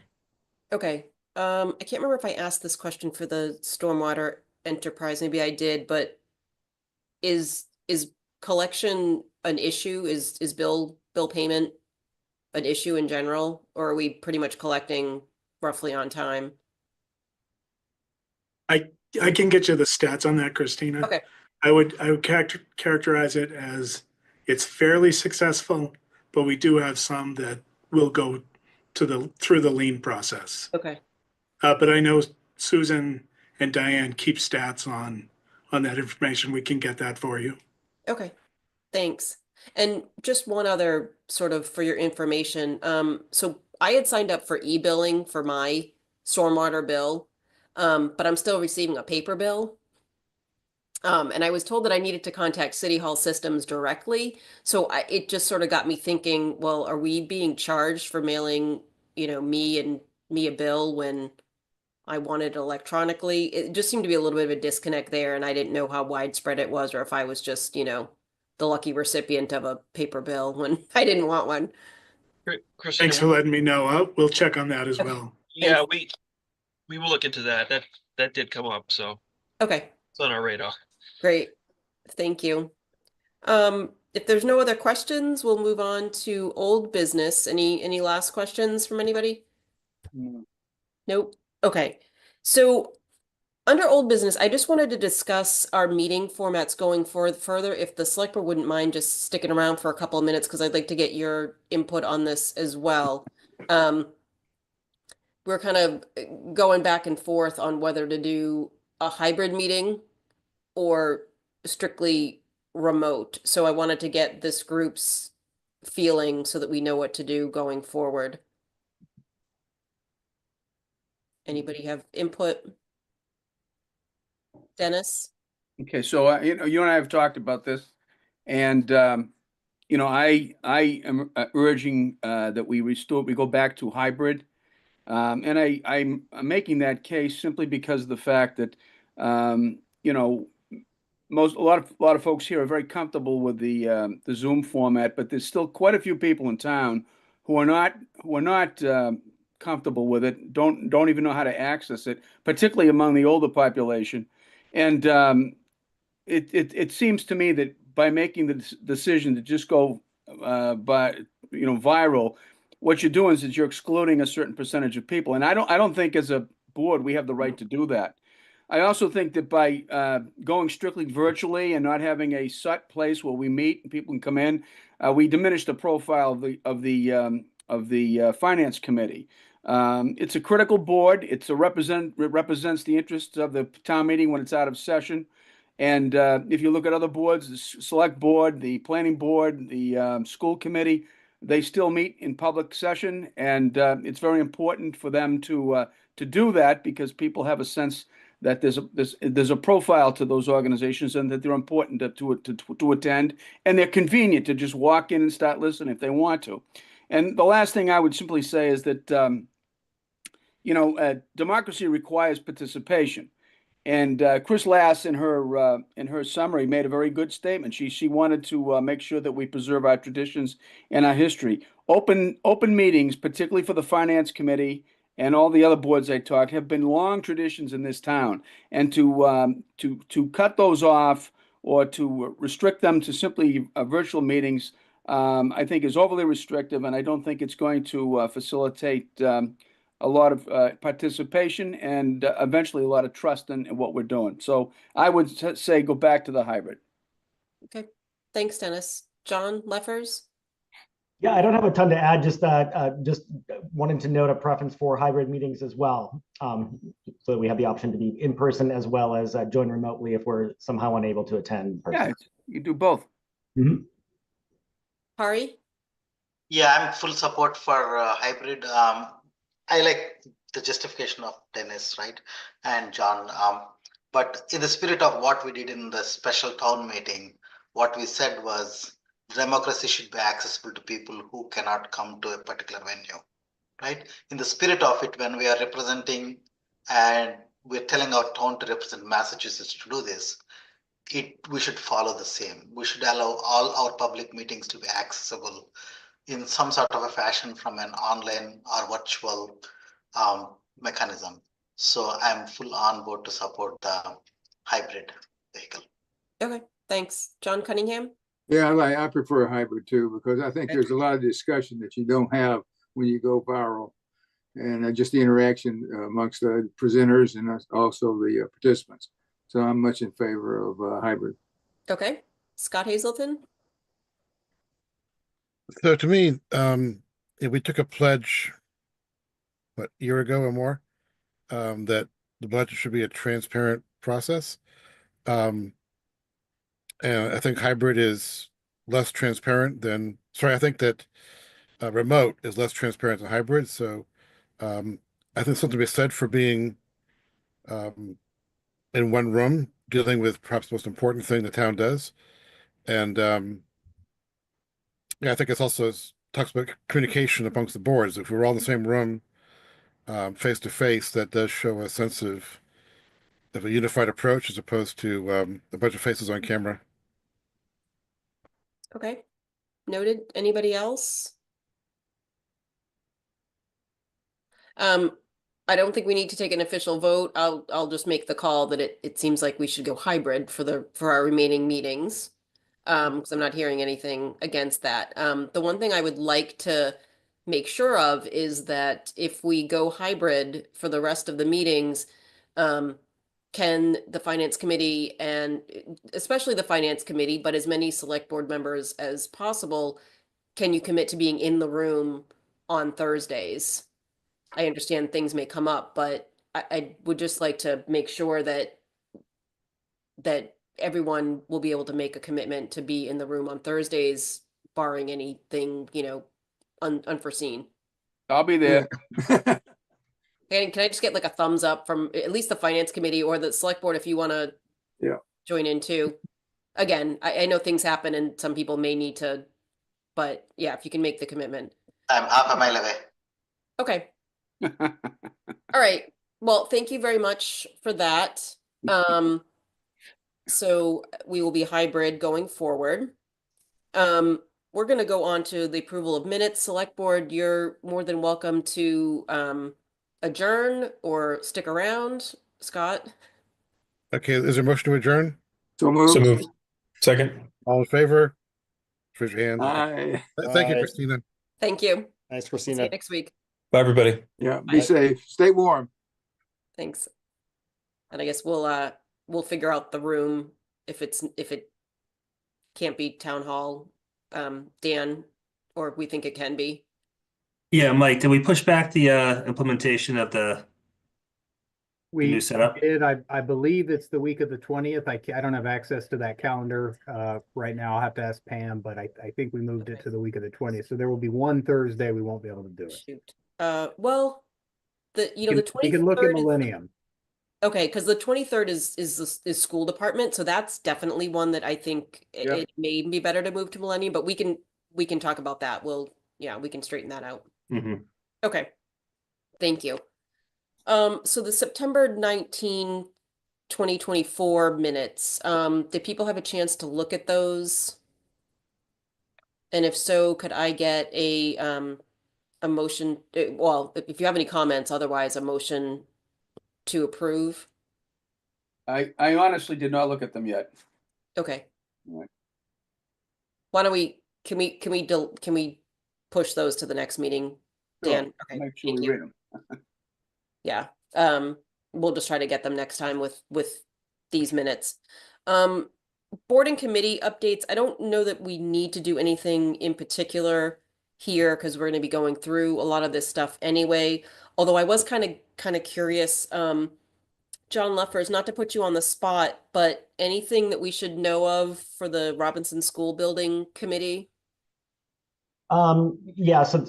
Okay. I can't remember if I asked this question for the stormwater enterprise. Maybe I did, but is collection an issue? Is bill payment an issue in general, or are we pretty much collecting roughly on time? I can get you the stats on that, Christina. Okay. I would characterize it as it's fairly successful, but we do have some that will go to through the lien process. Okay. But I know Susan and Diane keep stats on that information. We can get that for you. Okay. Thanks. And just one other sort of for your information. So I had signed up for e-billing for my stormwater bill, but I'm still receiving a paper bill. And I was told that I needed to contact City Hall Systems directly. So it just sort of got me thinking, well, are we being charged for mailing, me a bill when I wanted it electronically? It just seemed to be a little bit of a disconnect there, and I didn't know how widespread it was or if I was just, the lucky recipient of a paper bill when I didn't want one. Christina, Thanks for letting me know. We'll check on that as well. yeah, we will look into that. That did come up, so Okay, it's on our radar. great. Thank you. If there's no other questions, we'll move on to old business. Any last questions from anybody? Nope. Okay. So under old business, I just wanted to discuss our meeting formats going further. If the select board wouldn't mind just sticking around for a couple of minutes, because I'd like to get your input on this as well. We're kind of going back and forth on whether to do a hybrid meeting or strictly remote. So I wanted to get this group's feeling so that we know what to do going forward. Anybody have input? Dennis? Okay, so you and I have talked about this, and I am urging that we go back to hybrid, and I'm making that case simply because of the fact that a lot of folks here are very comfortable with the Zoom format, but there's still quite a few people in town who are not comfortable with it, don't even know how to access it, particularly among the older population. And it seems to me that by making the decision to just go viral, what you're doing is you're excluding a certain percentage of people. And I don't think as a board we have the right to do that. I also think that by going strictly virtually and not having a set place where we meet and people can come in, we diminish the profile of the finance committee. It's a critical board. It represents the interests of the town meeting when it's out of session. And if you look at other boards, the select board, the planning board, the school committee, they still meet in public session. And it's very important for them to do that because people have a sense that there's a profile to those organizations and that they're important to attend, and they're convenient to just walk in and start listening if they want to. And the last thing I would simply say is that democracy requires participation. And Chris Lass, in her summary, made a very good statement. She wanted to make sure that we preserve our traditions and our history. Open meetings, particularly for the finance committee and all the other boards I talked, have been long traditions in this town. And to cut those off or to restrict them to simply virtual meetings, I think is overly restrictive, and I don't think it's going to facilitate a lot of participation and eventually a lot of trust in what we're doing. So I would say go back to the hybrid. Okay, thanks, Dennis. John Leffers? Yeah, I don't have a ton to add, just wanted to note a preference for hybrid meetings as well. so that we have the option to be in person as well as join remotely if we're somehow unable to attend in Yeah, person. you do both. Hari? Yeah, I'm full support for hybrid. I like the justification of Dennis, right, and John. But in the spirit of what we did in the special town meeting, what we said was democracy should be accessible to people who cannot come to a particular venue, right? In the spirit of it, when we are representing and we're telling our town to represent Massachusetts to do this, we should follow the same. We should allow all our public meetings to be accessible in some sort of a fashion from an online or virtual mechanism. So I'm full on board to support the hybrid vehicle. Okay, thanks. John Cunningham? Yeah, I prefer a hybrid too, because I think there's a lot of discussion that you don't have when you go viral. And just the interaction amongst the presenters and also the participants. So I'm much in favor of hybrid. Okay. Scott Hazelton? So to me, if we took a pledge, what, a year ago or more, that the budget should be a transparent process. And I think hybrid is less transparent than, I think that remote is less transparent than hybrid. So I think something to be said for being in one room, dealing with perhaps the most important thing the town does. And yeah, I think it's also talks about communication amongst the boards. If we're all in the same room, face to face, that does show a sense of a unified approach as opposed to a bunch of faces on camera. Okay. Noted. Anybody else? I don't think we need to take an official vote. I'll just make the call that it seems like we should go hybrid for our remaining meetings. Because I'm not hearing anything against that. The one thing I would like to make sure of is that if we go hybrid for the rest of the meetings, can the finance committee and especially the finance committee, but as many select board members as possible, can you commit to being in the room on Thursdays? I understand things may come up, but I would just like to make sure that everyone will be able to make a commitment to be in the room on Thursdays, barring anything, unforeseen. I'll be there. And can I just get like a thumbs up from at least the finance committee or the select board if you want to join in too? Again, I know things happen and some people may need to, but yeah, if you can make the commitment. I'm half a mile away. Okay. All right. Well, thank you very much for that. So we will be hybrid going forward. We're going to go on to the approval of minutes. Select board, you're more than welcome to adjourn or stick around. Scott? Okay, is there a motion to adjourn? So moved. So moved. Second. All in favor? Raise your hand. Aye. Thank you, Aye. Christina. Thank you. Thanks, See Christina. you next week. Bye, everybody. Yeah, Bye. be safe. Stay warm. Thanks. And I guess we'll figure out the room if it can't be town hall, Dan, or if we think it can be. Yeah, Mike, did we push back the implementation of the We new setup? did. I believe it's the week of the 20th. I don't have access to that calendar right now. I'll have to ask Pam, but I think we moved it to the week of the 20th. So there will be one Thursday we won't be able to do it. Shoot. Well, the We can 23rd look at is- Millennium. Okay, because the 23rd is school department, so that's definitely one that I think it may be better to move to Millennium, but we can talk about that. We can straighten that out. Mm-hmm. Okay. Thank you. So the September 19, 2024 minutes, did people have a chance to look at those? And if so, could I get a motion, well, if you have any comments, otherwise a motion to approve? I honestly did not look at them yet. Okay. Right. Why don't can we push those to the next meeting, Dan? Okay. Make sure thank we you. read them. Yeah. We'll just try to get them next time with these minutes. Board and committee updates. I don't know that we need to do anything in particular here because we're going to be going through a lot of this stuff anyway. Although I was kind of curious, John Leffers, not to put you on the spot, but anything that we should know of for the Robinson School Building Committee? Yeah, so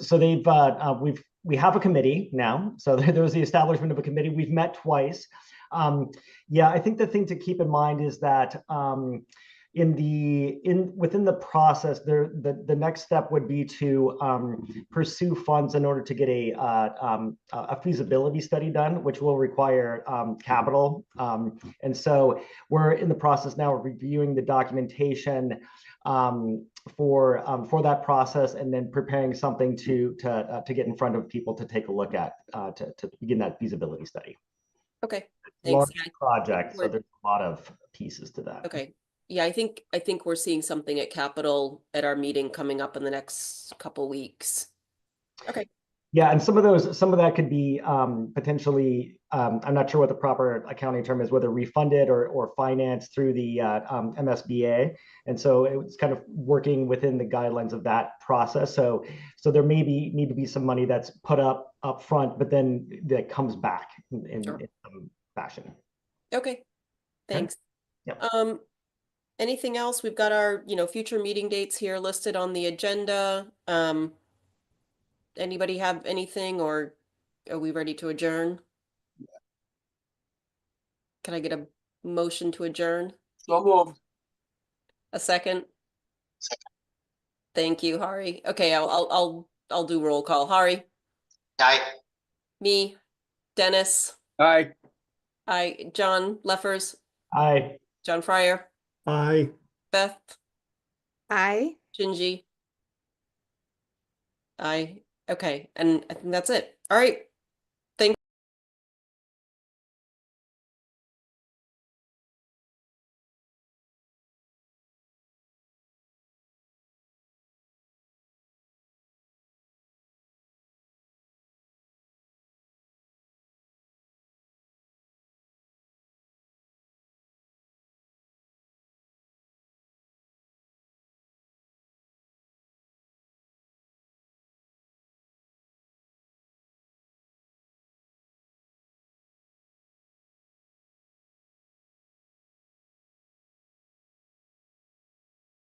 we have a committee now. So there was the establishment of a committee. We've met twice. Yeah, I think the thing to keep in mind is that within the process, the next step would be to pursue funds in order to get a feasibility study done, which will require capital. And so we're in the process now of reviewing the documentation for that process, and then preparing something to get in front of people to take a look at to begin that feasibility study. Okay, Large thanks. project, so We're- there's a lot of pieces to that. Okay, yeah, I think we're seeing something at Capitol at our meeting coming up in the next couple weeks. Okay. Yeah, and some of that could be potentially, I'm not sure what the proper accounting term is, whether refunded or financed through the MSBA. And so it's kind of working within the guidelines of that process. So there need to be some money that's put up front, but then that comes back in some fashion. Okay, thanks. Yeah. Anything else? We've got our, future meeting dates here listed on the agenda. Anybody have anything, or are we ready to adjourn? Can I get a motion to adjourn? So moved. A second? Thank you, Hari. Okay, I'll do roll call. Hari, Aye. me, Dennis, Aye. John Leffers, Aye. John Fryer, Aye. Beth, Aye. Shinji. Aye. Okay, and I think that's it. All right.